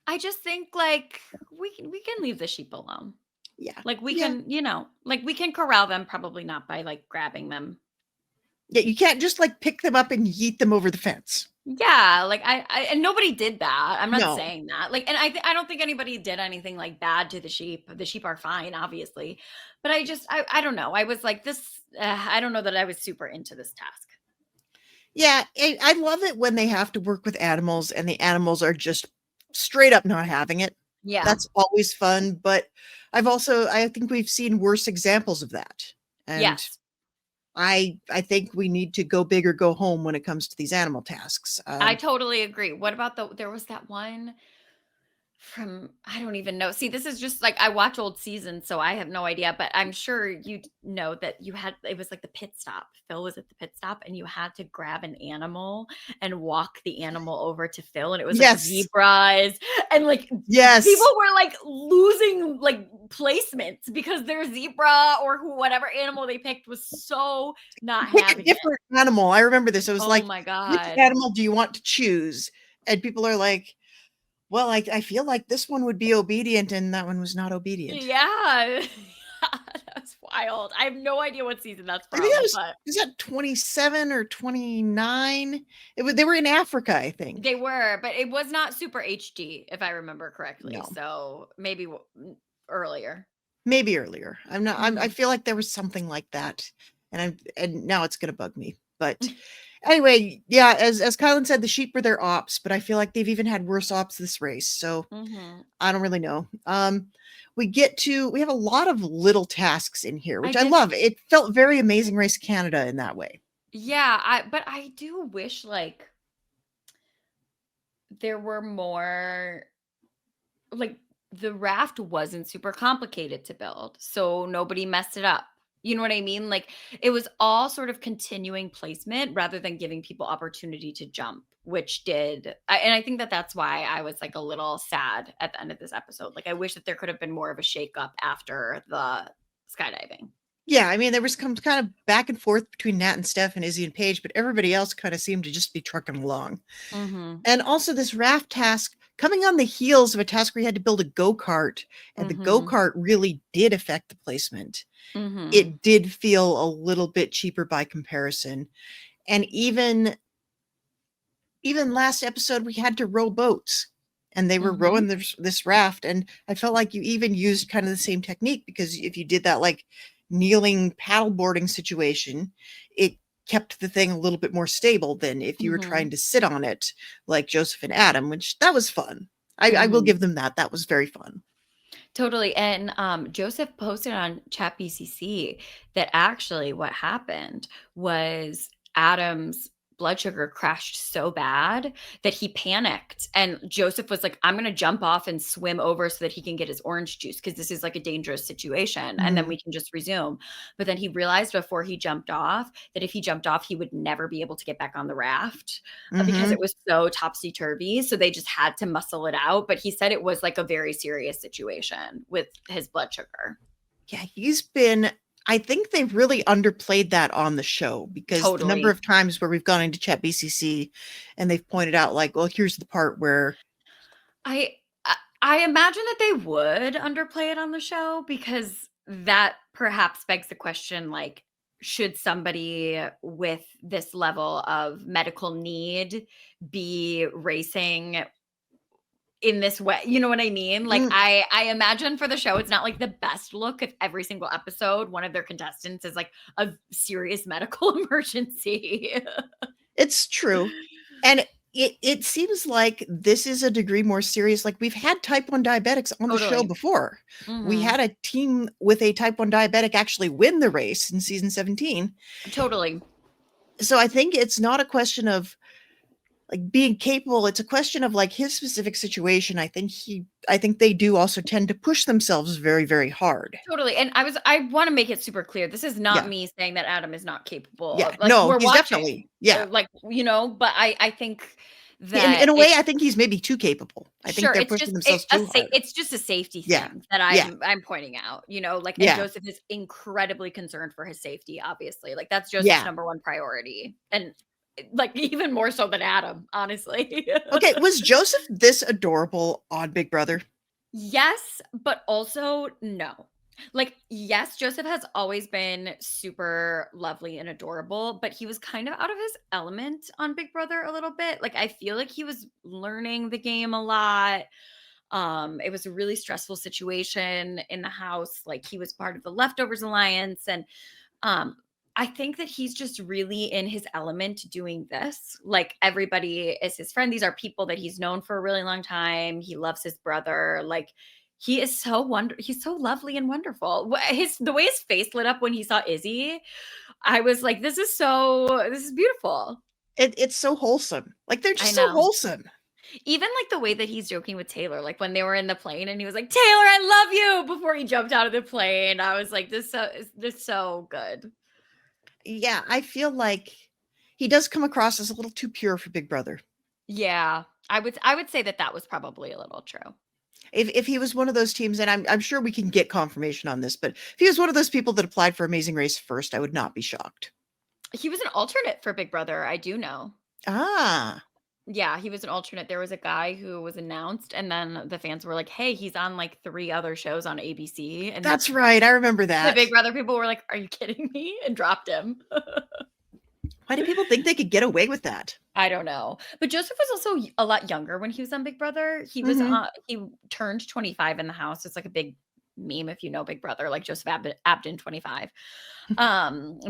I just think like we can leave the sheep alone. Yeah. Like, we Yeah. can, like, we can corral them, probably not by, like, grabbing them. Yeah, you can't just like pick them up and yeet them over the fence. Yeah, like, I and nobody did that, I'm not No. saying that, like, and I don't think anybody did anything, like, bad to the sheep are fine, obviously, but I don't know, I was like, this, I don't know that I was super into this task. Yeah, I love it when they have to work with animals and the animals are just straight up not having it. Yeah. That's always fun, but I think we've seen worse examples of that. And Yes. I think we need to go big or go home when it comes to these animal tasks. I totally agree. What about there was that one from I don't even know. See, this is just like I watch old seasons, so I have no idea, but I'm sure you know that you had it was like the pit stop. Phil was at the pit stop and you had to grab an animal and walk the animal over to Phil and it was like Yes. zebras and like people Yes. were like losing like placements because their zebra or whatever animal they picked was so not Pick a having it. different animal. I remember this. It was Oh like, my which god. animal do you want to choose? And people are like, well, I feel like this one would be obedient, and that one was not obedient. Yeah. That's wild. I have no idea what season that's I think that from, but was that 27 or 29? They were in Africa, I think. they were, but it was not super HD, if I remember correctly. No, So maybe earlier. maybe earlier. I Mhm. feel like there was something like that, and now it's gonna bug me. But anyway, yeah, as Kylan said, the sheep were their ops, but I feel like they've even had worse ops this race. So Mhm. I don't really know. We have a lot of little tasks in here, I which I did love. It felt very Amazing Race Canada in that way. Yeah, but I do wish, like, there were more like, the raft wasn't super complicated to build, so nobody messed it up. You know what I mean? Like, it was all sort of continuing placement rather than giving people opportunity to jump, which and I think that that's why I was, like, a little sad at the end of this episode. Like, I wish that there could have been more of a shakeup after the skydiving. Yeah, I mean, there was some kind of back and forth between Nat and Steph and Izzy and Paige, but everybody else kind of seemed to just be trucking along. Mhm. And also this raft task coming on the heels of a task where you had to build a go-kart, and the Mhm. go-kart really did affect the placement. Mhm. It did feel a little bit cheaper by comparison. And even last episode we had to row boats, and they were Mhm. rowing this raft, and I felt like you even used kind of the same technique, because if you did that like kneeling paddleboarding situation, it kept the thing a little bit more stable than if you were trying Mhm. to sit on it like Joseph and Adam, which that was fun. I will Mhm. give them that. That was very fun. Totally, and, Joseph posted on ChatBCC that actually what happened was Adam's blood sugar crashed so bad that he panicked, and Joseph was like, "I'm gonna jump off and swim over so that he can get his orange juice because this is, like, a dangerous situation, and then Mhm. we can just resume." But then he realized before he jumped off that if he jumped off, he would never be able to get back on the raft, because it Mhm. was so topsy-turvy, so they just had to muscle it out, but he said it was, like, a very serious situation with his blood sugar. Yeah, he's been I think they've really underplayed that on the show, because the number Totally. of times where we've gone into ChatBCC and they've pointed out like, "Well, here's the part where." I I imagine that they would underplay it on the show because that perhaps begs the question, like, should somebody with this level of medical need be racing in this way? You know what I mean? Like, Mm, I imagine for the show, it's not, like, the best look if every single episode, one of their contestants is, like, a serious medical emergency. it's true. And it seems like this is a degree more serious. Like, we've had type 1 diabetics on the show Totally. before. We Mhm. had a team with a type 1 diabetic actually win the race in season 17. Totally. So I think it's not a question of like being capable, it's a question of like his specific situation. I think they do also tend to push themselves very, very hard. Totally, and I wanna make it super clear, this is not Yeah. me saying that Adam is not capable Yeah. of, like, No, we're he's watching, definitely, yeah. like, but I think In that a way, it's I think he's maybe too capable. I think sure, they're it's pushing just a themselves too hard. it's just a safety Yeah. thing that Yeah. I'm pointing out, like, and Yeah. Joseph is incredibly concerned for his safety, obviously, like, that's Joseph's Yeah. number 1 priority, and, like, even more so than Adam, honestly. Okay, was Joseph this adorable on Big Brother? Yes, but also no. Like, yes, Joseph has always been super lovely and adorable, but he was kind of out of his element on Big Brother a little bit. Like, I feel like he was learning the game a lot. It was a really stressful situation in the house. Like, he was part of the Leftovers Alliance, and um, I think that he's just really in his element doing this. Like, everybody is his friend. These are people that he's known for a really long time. He loves his brother. Like, he is he's so lovely and wonderful. The way his face lit up when he saw Izzy, I was like, this is beautiful. It's so wholesome. Like, they're I just so know. wholesome. Even like the way that he's joking with Taylor, like when they were in the plane and he was like, "Taylor, I love you," before he jumped out of the plane. I was like, this is so good. Yeah, I feel like he does come across as a little too pure for Big Brother. Yeah, I would say that that was probably a little true. If he was one of those teams, and I'm sure we can get confirmation on this, but if he was one of those people that applied for Amazing Race first, I would not be shocked. He was an alternate for Big Brother, I do know. Ah. Yeah, he was an alternate. There was a guy who was announced, and then the fans were like, "Hey, he's on, like, 3 other shows on ABC," and That's right. I remember the that. Big Brother people were like, "Are you kidding me?" and dropped him. Why do people think they could get away with that? I don't know. But Joseph was also a lot younger when he was on Big Brother. Mhm. He turned 25 in the house. It's like a big meme if you know Big Brother, like Joseph Abden 25.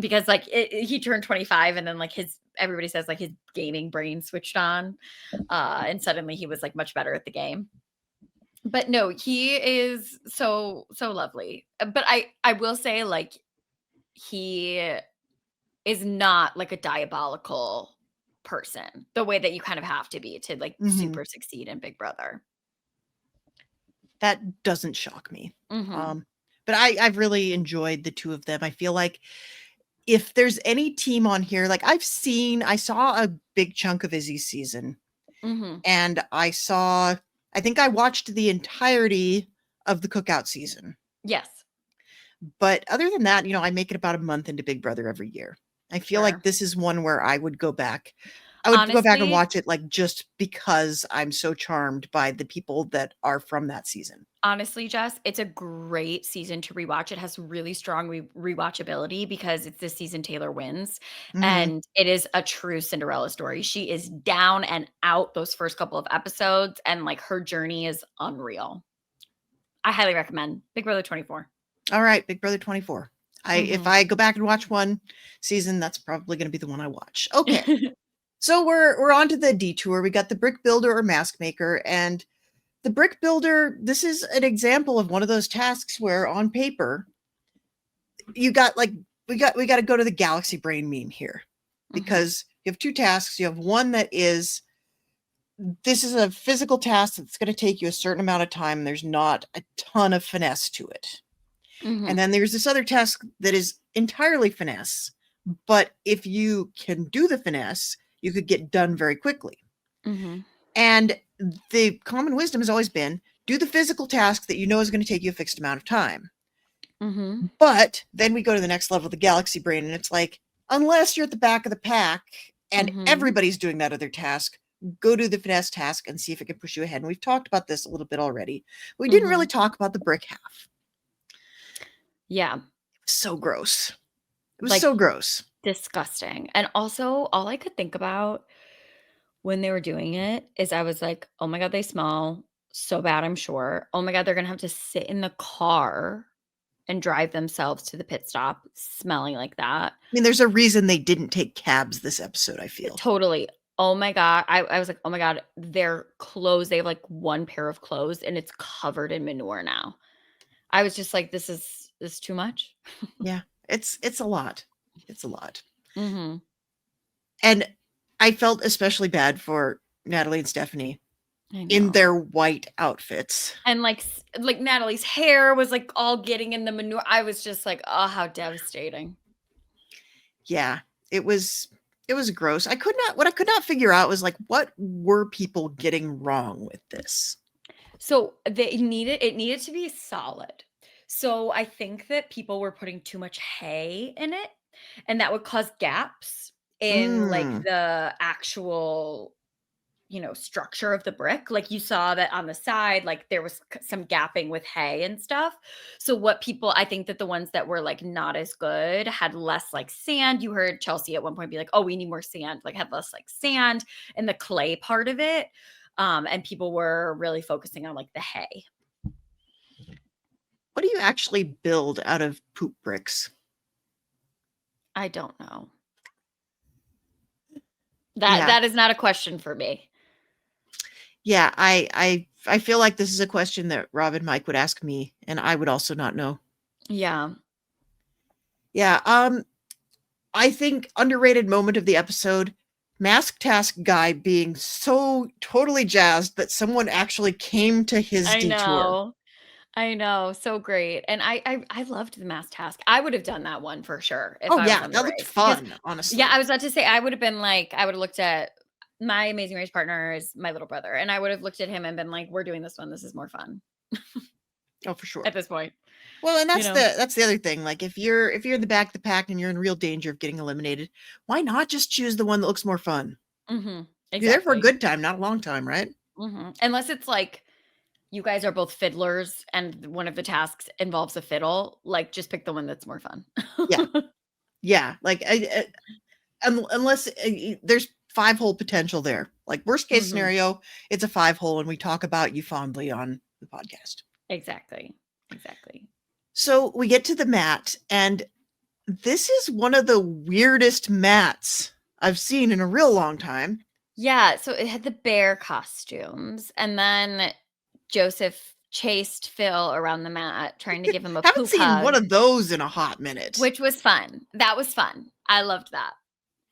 Because like he turned 25 and then like everybody says like his gaming brain switched on. And suddenly he was like much better at the game. But no, he is so lovely. But I will say like he is not like a diabolical person, the way that you kind of have to be to like Mhm. super succeed in Big Brother. That doesn't shock me. Mhm. Um, but I've really enjoyed the 2 of them. I feel like if there's any team on here like, I saw a big chunk of Izzy's season, Mhm. and I think I watched the entirety of the Cookout season. Yes. But other than that, I make it about a month into Big Brother every year. I feel like Sure. this is one where I would go back. I would go back and Honestly watch it, like, just because I'm so charmed by the people that are from that season. honestly, Jess, it's a great season to rewatch. It has really strong rewatchability because it's this season Taylor wins, Mhm. and it is a true Cinderella story. She is down and out those first couple of episodes, and, like, her journey is unreal. I highly recommend Big Brother 24. Alright, Big Brother 24. If Mhm. I go back and watch one season, that's probably gonna be the one I watch. Okay. So we're on to the detour. We got the brick builder or mask maker, and the brick builder, this is an example of one of those tasks where on paper, you got like we got to go to the galaxy brain meme here Mhm. because you have 2 tasks. You have one that is this is a physical task that's going to take you a certain amount of time. There's not a ton of finesse to it. And Mhm. then there's this other task that is entirely finesse, but if you can do the finesse, you could get done very quickly. Mhm. And the common wisdom has always been do the physical task that you know is going to take you a fixed amount of time. Mhm. But then we go to the next level, the galaxy brain, and it's like, unless you're at the back of the pack and Mhm. everybody's doing that other task, go do the finesse task and see if it can push you ahead. And we've talked about this a little bit already. We didn't really Mhm. talk about the brick half. Yeah, So gross. It was like, so gross. disgusting, and also, all I could think about when they were doing it is I was like, "Oh my god, they smell so bad, I'm sure. Oh my god, they're gonna have to sit in the car and drive themselves to the pit stop smelling like that." I mean, there's a reason they didn't take cabs this episode, I feel. Totally. Oh my god, I was like, "Oh my god, their clothes" they have, like, 1 pair of clothes, and it's covered in manure now. I was just like, "This is too much." Yeah, it's a lot. It's a lot. Mhm. And I felt especially bad for Natalie and Stephanie I in know. their white outfits. And, like, Natalie's hair was, like, all getting in the manure. I was just like, "Oh, how devastating." Yeah, it was it was gross. I could not figure out was like what were people getting wrong with this? So, it needed to be solid. So, I think that people were putting too much hay in it, and that would cause gaps in, like, Mm. the actual, structure of the brick. Like, you saw that on the side, like, there was some gapping with hay and stuff. So, what people I think that the ones that were, like, not as good had less, like, sand. You heard Chelsea at one point be like, "Oh, we need more sand," like, had less, like, sand and the clay part of it. And people were really focusing on, like, the hay. What do you actually build out of poop bricks? I don't know. Yeah. That is not a question for me. Yeah, I feel like this is a question that Rob and Mike would ask me and I would also not know. Yeah, Yeah, I think underrated moment of the episode, Mask Task guy being so totally jazzed that someone actually came to his I detour. know. I know, so great, and I loved the mass task. I would have done that one for sure if Oh I was yeah, on the that looked race because fun, yeah, I honestly. was about to say I would have been like I would have looked at my Amazing Race partner is my little brother, and I would have looked at him and been like, "We're doing this one. This is more fun." Oh, for sure. At this point, Well, and you know? that's the other thing. Like if you're in the back of the pack and you're in real danger of getting eliminated, why not just choose the one that looks more fun? Mhm. You're there for a Exactly. good time, not a long time, right? Unless it's like you guys are both fiddlers and one of the tasks involves a fiddle, like just pick the one that's more fun. Yeah. Yeah. Like, unless there's 5-hole potential there. Like, worst case scenario, it's a 5-hole, and we talk about you fondly on the podcast. Exactly. Exactly. So we get to the mat, and this is one of the weirdest mats I've seen in a real long time. Yeah, so it had the bear costumes, and then Joseph chased Phil around the mat trying to give him a Haven't poop seen one hug, of those in a hot minute. which was fun. That was fun. I loved that.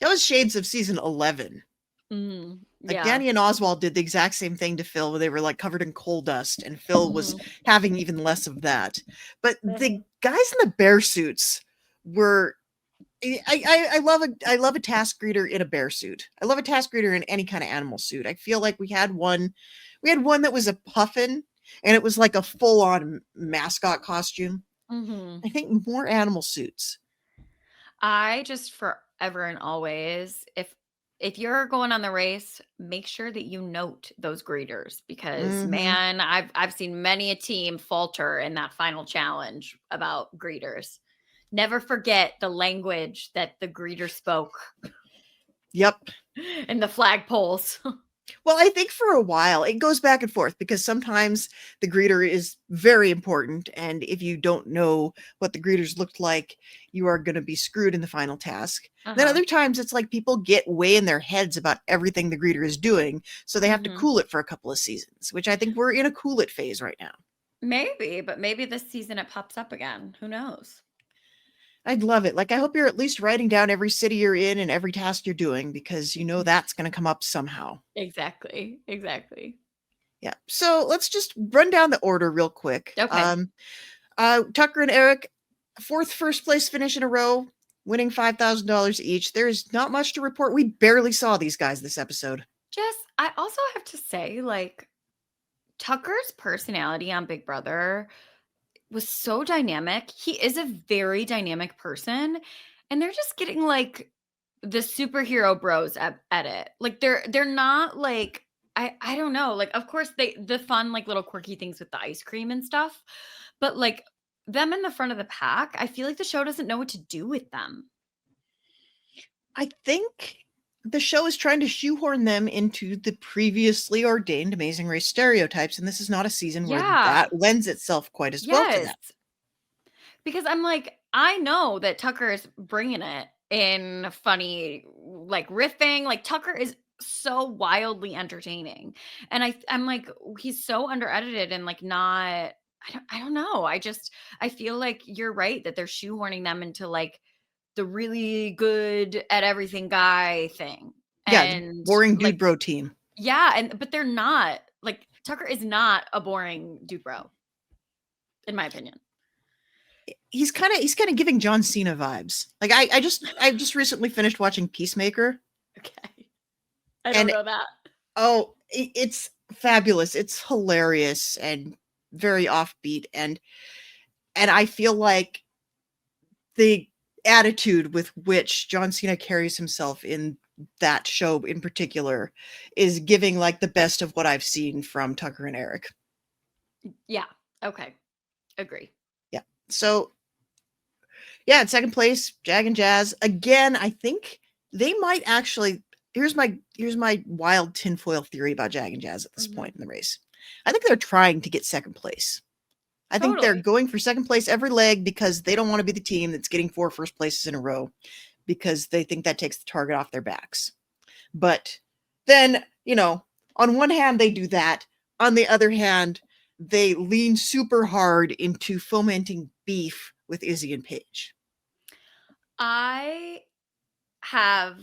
That was shades of season 11. Like, Yeah. Danny and Oswald did the exact same thing to Phil, where they were like covered in coal dust, and Phil was Mhm. having even less of that. But the Mhm. guys in the bear suits were. I love a task greeter in a bear suit. I love a task greeter in any kind of animal suit. I feel like we had one that was a puffin, and it was like a full on mascot costume. Mhm. I think more animal suits. I just forever and always, if you're going on the race, make sure that you note those greeters because Hmm. man, I've seen many a team falter in that final challenge about greeters. Never forget the language that the greeter spoke Yep. in the flagpoles. Well, I think for a while it goes back and forth, because sometimes the greeter is very important, and if you don't know what the greeters looked like, you are going to be screwed in the final task. Then Uh-huh. other times it's like people get way in their heads about everything the greeter is doing, so they have to Mhm. cool it for a couple of seasons, which I think we're in a cool it phase right now. Maybe, but maybe this season it pops up again. Who knows? I'd love it. Like, I hope you're at least writing down every city you're in and every task you're doing, because you know that's going to come up somehow. Exactly. Exactly. Yeah. So let's just run down the order real quick. Okay. Tucker and Eric, fourth first place finish in a row, winning $5,000 each. There is not much to report. We barely saw these guys this episode. Jess, I also have to say, like, Tucker's personality on Big Brother was so dynamic. He is a very dynamic person, and they're just getting like the superhero bros at it. Like they're not like I don't know. Like of course they the fun like little quirky things with the ice cream and stuff, but like them in the front of the pack, I feel like the show doesn't know what to do with them. I think the show is trying to shoehorn them into the previously ordained Amazing Race stereotypes, and this is not a season where Yeah. that lends itself quite as well to Yes. that. Because I'm like, I know that Tucker is bringing it in funny, like riffing. Like Tucker is so wildly entertaining, and I'm like, he's so under edited and like not. I don't know. I feel like you're right that they're shoehorning them into like the really good at everything guy thing, Yeah, the and boring like dude bro team. yeah, and but they're not like Tucker is not a boring dude bro, in my opinion. He's kind of giving John Cena vibes. Like, I just recently finished watching Peacemaker, Okay, I don't and know that. oh, it's fabulous. It's hilarious and very offbeat, and I feel like the attitude with which John Cena carries himself in that show in particular is giving like the best of what I've seen from Tucker and Eric. Yeah. Okay. Agree. Yeah. So yeah, in second place, Jag and Jazz. Again, I think they might actually. Here's my wild tinfoil theory about Jag and Jazz at this point Mhm. in the race. I think they're trying to get second place. I think they're Totally. going for second place every leg because they don't want to be the team that's getting 4 first places in a row, because they think that takes the target off their backs. But then, on one hand, they do that. On the other hand, they lean super hard into fomenting beef with Izzy and Paige. I have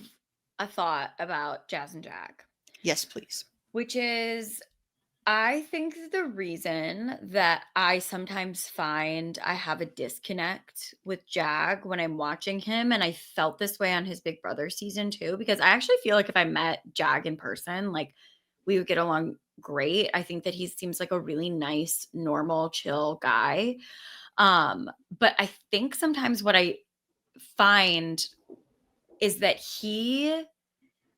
a thought about Jazz and Jack, Yes, please. which is I think the reason that I sometimes find I have a disconnect with Jag when I'm watching him, and I felt this way on his Big Brother season too, because I actually feel like if I met Jag in person, like we would get along great. I think that he seems like a really nice, normal, chill guy. But I think sometimes what I find is that he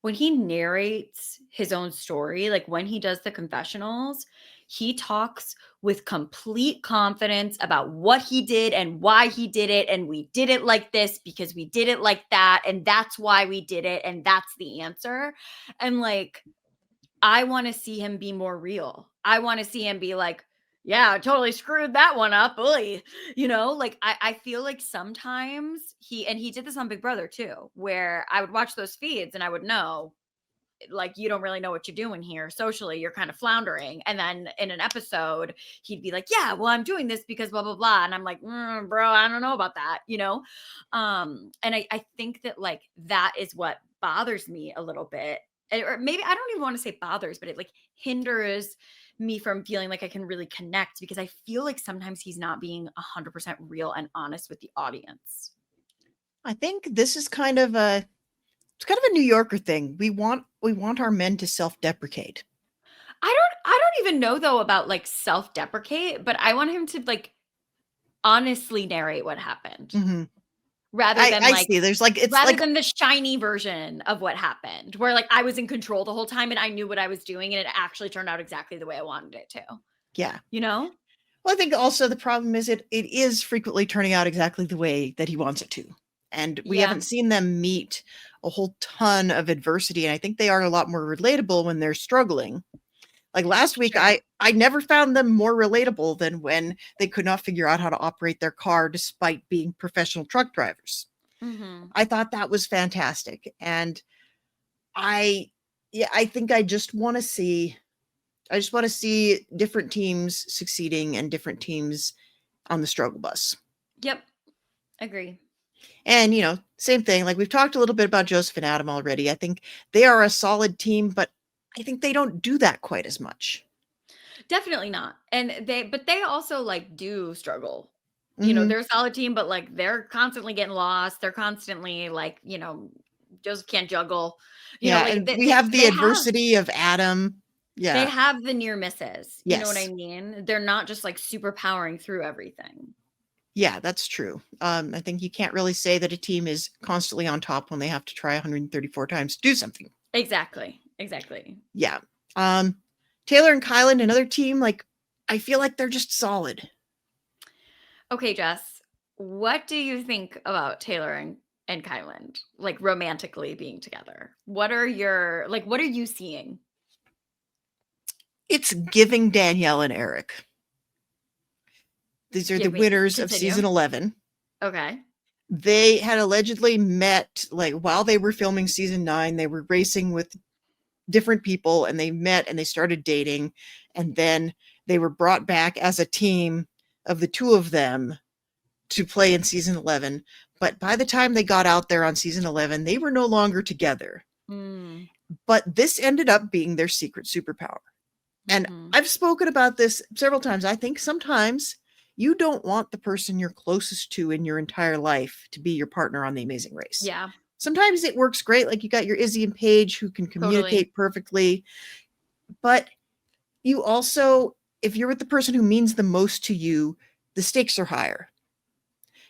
when he narrates his own story, like when he does the confessionals, he talks with complete confidence about what he did and why he did it. And we did it like this because we did it like that. And that's why we did it. And that's the answer. And like, I want to see him be more real. I want to see him be like, yeah, I totally screwed that one up. Oy. You know, like I feel like sometimes he did this on Big Brother too, where I would watch those feeds and I would know, like, you don't really know what you're doing here socially, you're kind of floundering. And then in an episode he'd be like, yeah, well, I'm doing this because blah blah blah, and I'm like, bro, I don't know about that, you know. And I think that like that is what bothers me a little bit. Or maybe I don't even want to say bothers, but it like hinders me from feeling like I can really connect, because I feel like sometimes he's not being 100% real and honest with the audience. I think this is kind of a New Yorker thing. We want our men to self-deprecate. I don't even know though about like self-deprecate, but I want him to like honestly narrate what happened, Mm-hmm. rather than I like see. There's like it's rather like than the shiny version of what happened, where like I was in control the whole time and I knew what I was doing and it actually turned out exactly the way I wanted it to. yeah. You know? Well, I think also the problem is it is frequently turning out exactly the way that he wants it to. And we Yeah. haven't seen them meet a whole ton of adversity. And I think they are a lot more relatable when they're struggling. Like last week, Sure. I never found them more relatable than when they could not figure out how to operate their car despite being professional truck drivers. Mhm. I thought that was fantastic. And I yeah, I think I just want to see different teams succeeding and different teams on the struggle bus. Yep. Agree. And, same thing. Like we've talked a little bit about Joseph and Adam already. I think they are a solid team, but I think they don't do that quite as much. Definitely not. And they also like do struggle. You know, Hmm. they're a solid team, but like they're constantly getting lost. They're constantly like, just can't juggle. You know, Yeah. like And we have the they have adversity of Adam. they Yeah. have the near misses. You know what I Yes. mean? They're not just like super powering through everything. Yeah, that's true. I think you can't really say that a team is constantly on top when they have to try 134 times to do something. Exactly. Exactly. Yeah. Um, Taylor and Kylan, another team, like I feel like they're just solid. Okay, Jess, what do you think about Taylor and Kyland, like romantically being together? What are you seeing? It's giving Danielle and Eric. These are the Give me winners of continue. season 11. Okay. They had allegedly met like while they were filming season 9. They were racing with different people and they met and they started dating. And then they were brought back as a team of the two of them to play in season 11. But by the time they got out there on season 11, they were no longer together. Mm, But this ended up being their secret superpower. And mhm. I've spoken about this several times. I think sometimes you don't want the person you're closest to in your entire life to be your partner on The Amazing Race. Yeah, Sometimes it works great. Like you got your Izzy and Paige who can totally. communicate perfectly. But you also, if you're with the person who means the most to you, the stakes are higher.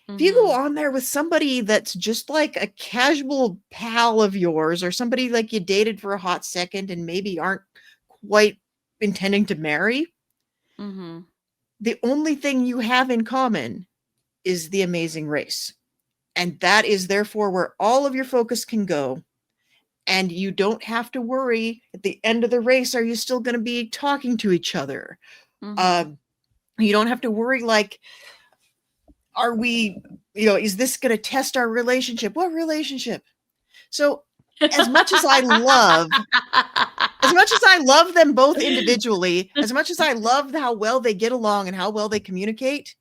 If you go Mhm. on there with somebody that's just like a casual pal of yours or somebody like you dated for a hot second and maybe aren't quite intending to marry, Mhm. the only thing you have in common is The Amazing Race. And that is therefore where all of your focus can go. And you don't have to worry at the end of the race, are you still going to be talking to each other? Mhm. Um, you don't have to worry like, are we, is this going to test our relationship? What relationship? So as much as I love, as much as I love them both individually, as much as I love how well they get along and how well they communicate,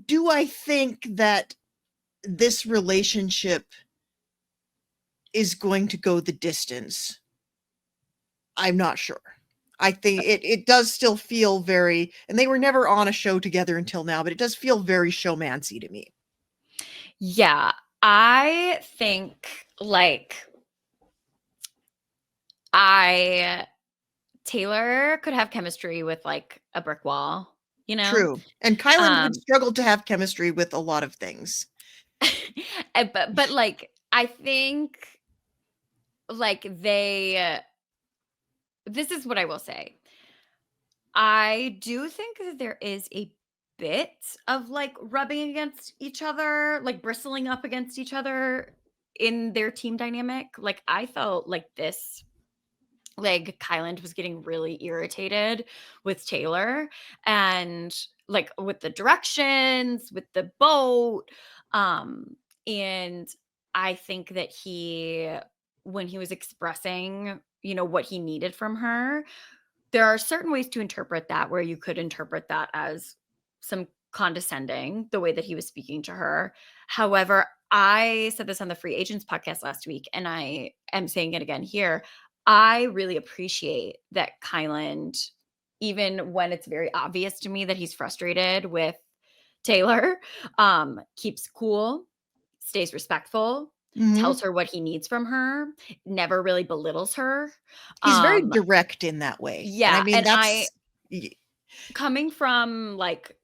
do I think that this relationship is going to go the distance? I'm not sure. I think it does still feel very, and they were never on a show together until now, but it does feel very showmancy to me. Yeah, I think like I Taylor could have chemistry with like a brick wall, you know? True. And Kylan would Um struggle to have chemistry with a lot of things. but like I think like, this is what I will say. I do think that there is a bit of, like, rubbing against each other, like, bristling up against each other in their team dynamic. Like, I felt like Kyland was getting really irritated with Taylor and, like, with the directions, with the boat, and I think that when he was expressing, what he needed from her, there are certain ways to interpret that where you could interpret that as some condescending, the way that he was speaking to her. However, I said this on the Free Agents podcast last week, and I am saying it again here. I really appreciate that Kyland, even when it's very obvious to me that he's frustrated with Taylor, keeps cool, stays respectful, tells Mhm. her what he needs from her, never really belittles her. He's very Um, direct in that way. And I yeah, mean, and I that's coming from, like,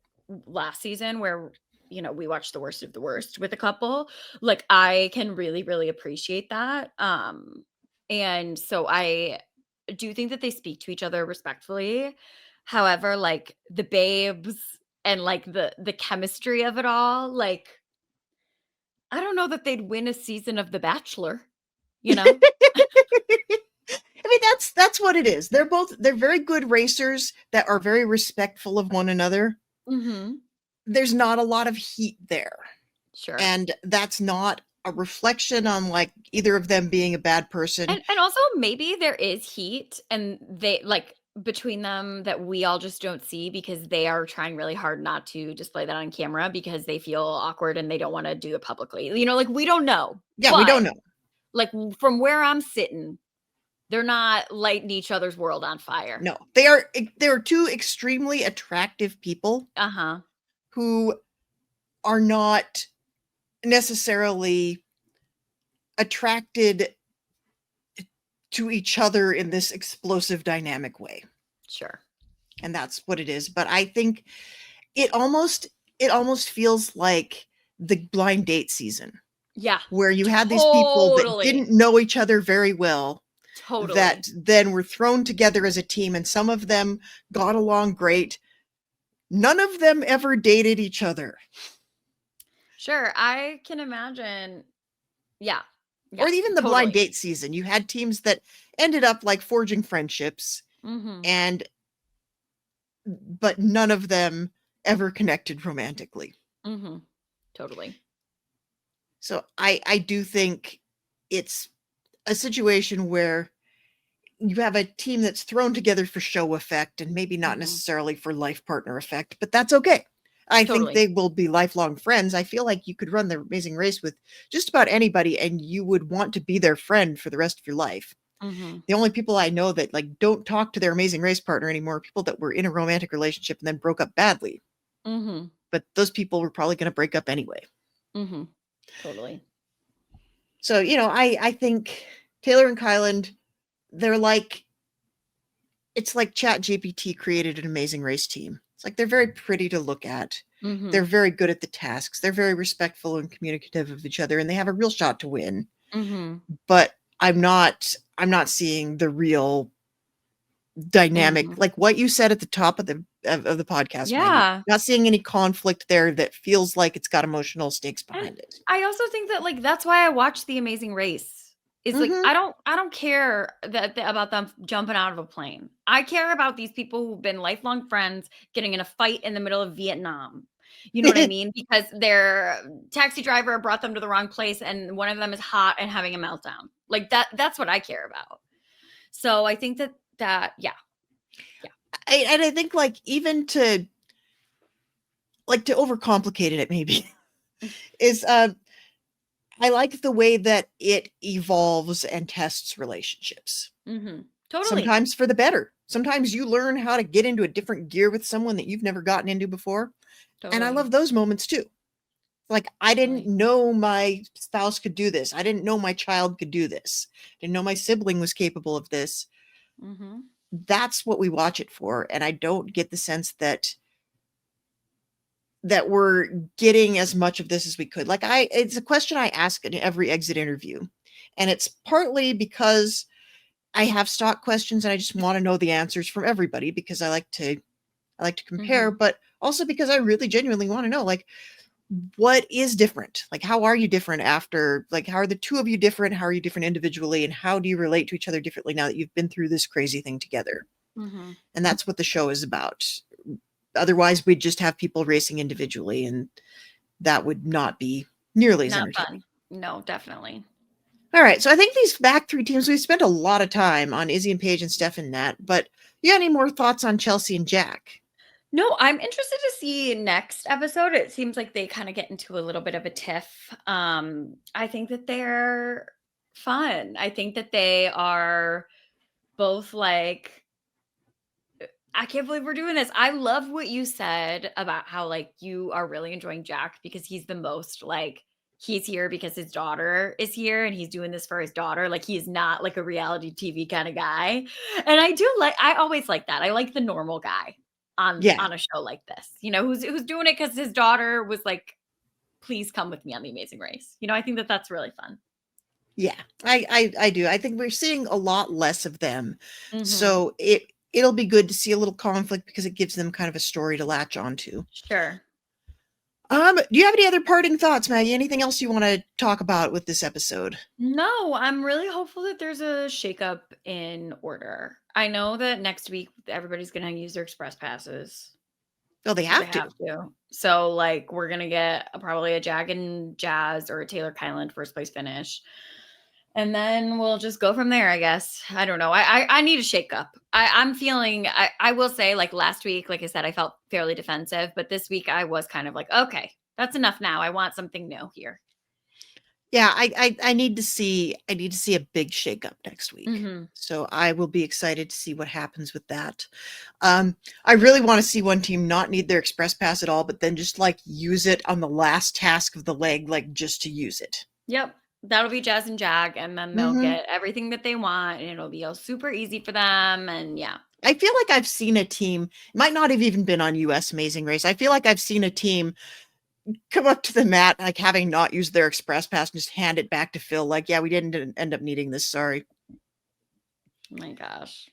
last season where, we watched the worst of the worst with a couple, like, I can really, really appreciate that, and so I do think that they speak to each other respectfully. However, like, the babes and, like, the chemistry of it all, like, I don't know that they'd win a season of The Bachelor, you know? I mean, that's what it is. They're very good racers that are very respectful of one another. Mhm. There's not a lot of heat there. Sure. And that's not a reflection on like either of them being a bad person. And also maybe there is heat and they like between them that we all just don't see because they are trying really hard not to display that on camera because they feel awkward and they don't want to do it publicly. Like we don't know. Yeah, we But don't know. like from where I'm sitting, they're not lighting each other's world on fire. No. They are two extremely attractive people Uh-huh. who are not necessarily attracted to each other in this explosive dynamic way. Sure. And that's what it is. But I think it almost feels like the blind date season Yeah. where you had these people that Totally. didn't know each other very well Totally. that then were thrown together as a team, and some of them got along great. None of them ever dated each other. Sure. I can imagine. Yeah. Or Yeah. even the blind Totally. date season. You had teams that ended up like forging friendships, Mhm. and but none of them ever connected romantically. Mhm. Totally. So I do think it's a situation where you have a team that's thrown together for show effect and maybe not Mhm. necessarily for life partner effect, but that's okay. I think Totally. they will be lifelong friends. I feel like you could run the Amazing Race with just about anybody and you would want to be their friend for the rest of your life. Mhm. The only people I know that like don't talk to their Amazing Race partner anymore are people that were in a romantic relationship and then broke up badly. Mhm. But those people were probably going to break up anyway. Mhm. Totally. So, I think Taylor and Kyland, they're like, it's like Chat GPT created an Amazing Race team. It's like they're very pretty to look at. They're Mhm. very good at the tasks. They're very respectful and communicative of each other, and they have a real shot to win. Mhm. But I'm not seeing the real dynamic, Mhm. like what you said at the top of the podcast, Maggie. Yeah. Not seeing any conflict there that feels like it's got emotional stakes And behind it. I also think that, like, that's why I watch The Amazing Race. Is like Mm-hmm. I don't care about them jumping out of a plane. I care about these people who've been lifelong friends getting in a fight in the middle of Vietnam. You know what I mean? Because their taxi driver brought them to the wrong place and one of them is hot and having a meltdown. Like that's what I care about. So I think that yeah. Yeah. And I think like even to overcomplicate it maybe is I like the way that it evolves and tests relationships. Mhm. Totally. Sometimes for the better. Sometimes you learn how to get into a different gear with someone that you've never gotten into before. And I Totally. love those moments too. Like, I didn't Totally. know my spouse could do this. I didn't know my child could do this. I didn't know my sibling was capable of this. Mhm. That's what we watch it for. And I don't get the sense that we're getting as much of this as we could. Like, it's a question I ask in every exit interview. And it's partly because I have stock questions and I just want to know the answers from everybody because I like to compare, but also because I really genuinely want to know, like, what is different? Like, how are you different after, like, how are the two of you different? How are you different individually? And how do you relate to each other differently now that you've been through this crazy thing together? And that's what the show is about. Otherwise, we'd just have people racing individually, and that would not be nearly as Not entertaining. fun. No, definitely. All right, so I think these back three teams, we spent a lot of time on Izzy and Paige and Steph and Nat, but you got any more thoughts on Chelsea and Jack? No, I'm interested to see next episode. It seems like they kind of get into a little bit of a tiff. I think that they're fun. I think that they are both like, I can't believe we're doing this. I love what you said about how like you are really enjoying Jack because he's the most like he's here because his daughter is here and he's doing this for his daughter. Like he's not like a reality TV kind of guy. And I always like that. I like the normal guy Yeah, on a show like this. You know, who's doing it cuz his daughter was like please come with me on The Amazing Race. You know, I think that that's really fun. yeah, I do. I think we're seeing a lot less of them, Mhm. so it'll be good to see a little conflict because it gives them kind of a story to latch onto. Sure. Do you have any other parting thoughts, Maggie? Anything else you want to talk about with this episode? No, I'm really hopeful that there's a shakeup in order. I know that next week everybody's gonna use their express passes Oh, they because they have to. have to. So, like, we're gonna get probably a Jag and Jazz or a Taylor Kyland first place finish, and then we'll just go from there. I guess. I don't know. I need a shakeup. I'm feeling. I will say, like last week, like I said, I felt fairly defensive, but this week I was kind of like, okay, that's enough now. I want something new here. Yeah, I need to see a big shakeup next week. Hmm. So I will be excited to see what happens with that. I really want to see one team not need their express pass at all, but then just like use it on the last task of the leg, like just to use it. Yep. That'll be Jazz and Jag, and then they'll Hmm. get everything that they want, and it'll be all super easy for them. And yeah. I feel like I've seen a team, it might not have even been on US Amazing Race. I feel like I've seen a team come up to the mat, like having not used their express pass and just hand it back to Phil. Like, yeah, we didn't end up needing this. Sorry. Oh my gosh.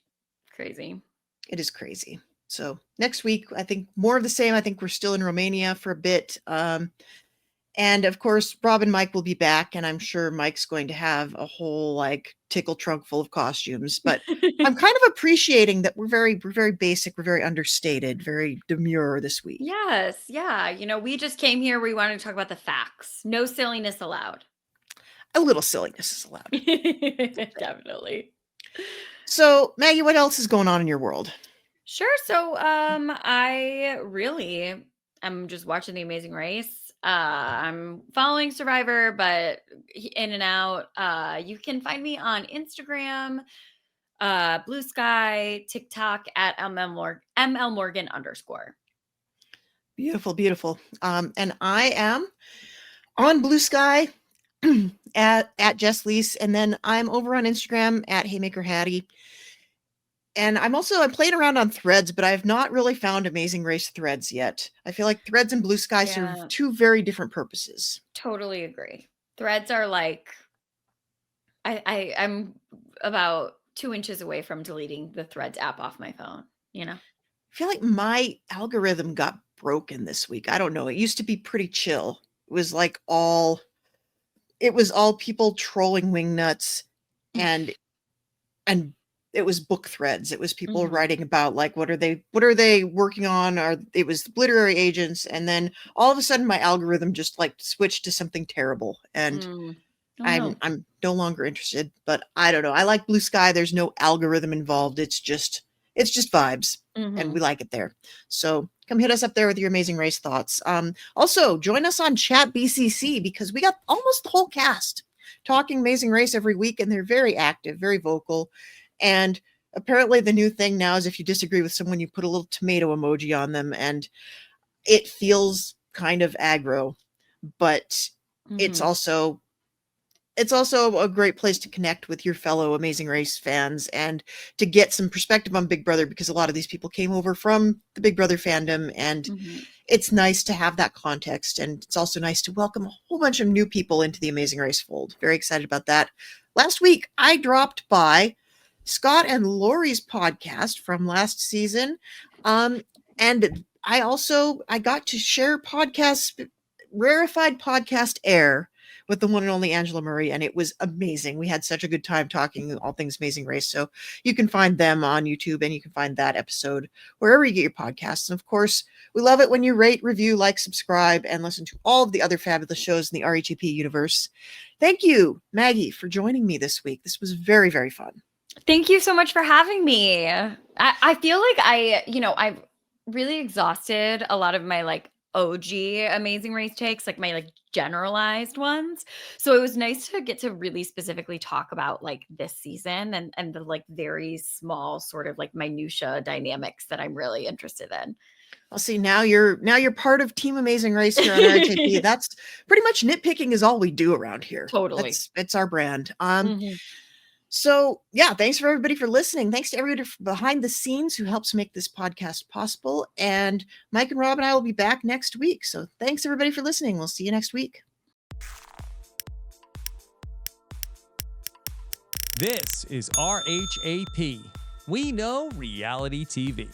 Crazy. It is crazy. So next week, I think more of the same. I think we're still in Romania for a bit. And of course, Rob and Mike will be back, and I'm sure Mike's going to have a whole like tickle trunk full of costumes. But I'm kind of appreciating that we're very basic, we're very understated, very demure this week. Yes. Yeah. You know, we just came here. We wanted to talk about the facts. No silliness allowed. A little silliness is allowed. Definitely. So, Maggie, what else is going on in your world? Sure. So, I really am just watching The Amazing Race. I'm following Survivor, but in and out. You can find me on Instagram, Blue Sky, TikTok at ML Morgan _ Beautiful, beautiful. And I am on Blue Sky at Jess Liese, and then I'm over on Instagram at Haymaker Hattie. And I'm playing around on Threads, but I have not really found Amazing Race Threads yet. I feel like Threads and Blue Sky serve Yeah, two very different purposes. totally agree. Threads are like I'm about 2 inches away from deleting the Threads app off my phone, you know? I feel like my algorithm got broken this week. I don't know. It used to be pretty chill. It was like it was all people trolling wingnuts and and it was book threads. It was people Mhm. writing about like what are they working on, or it was literary agents, and then all of a sudden my algorithm just like switched to something terrible, and Mm. Oh, I'm no. I'm no longer interested. But I don't know. I like Blue Sky. There's no algorithm involved. It's just vibes, and we Mhm. like it there. So come hit us up there with your Amazing Race thoughts. Also join us on Chat BCC because we got almost the whole cast talking Amazing Race every week, and they're very active, very vocal. And apparently, the new thing now is if you disagree with someone, you put a little tomato emoji on them, and it feels kind of aggro, but it's Mhm. also it's also a great place to connect with your fellow Amazing Race fans and to get some perspective on Big Brother, because a lot of these people came over from the Big Brother fandom, and Mhm. it's nice to have that context. And it's also nice to welcome a whole bunch of new people into the Amazing Race fold. Very excited about that. Last week, I dropped by Scott and Lori's podcast from last season. And I got to share rarefied podcast air with the one and only Angela Murray, and it was amazing. We had such a good time talking all things Amazing Race. So you can find them on YouTube, and you can find that episode wherever you get your podcasts. And of course, we love it when you rate, review, like, subscribe, and listen to all of the other fabulous shows in the RHAP universe. Thank you, Maggie, for joining me this week. This was very, very fun. Thank you so much for having me. I feel like I've really exhausted a lot of my like OG Amazing Race takes, like my like generalized ones. So it was nice to get to really specifically talk about like this season and the like very small sort of like minutia dynamics that I'm really interested in. I'll see, now you're part of Team Amazing Race here on RHAP. That's pretty much, nitpicking is all we do around here. Totally. It's our brand. Mhm. So yeah, thanks for everybody for listening. Thanks to everybody behind the scenes who helps make this podcast possible. And Mike and Rob and I will be back next week. So thanks everybody for listening. We'll see you next week. This is RHAP. We know reality TV.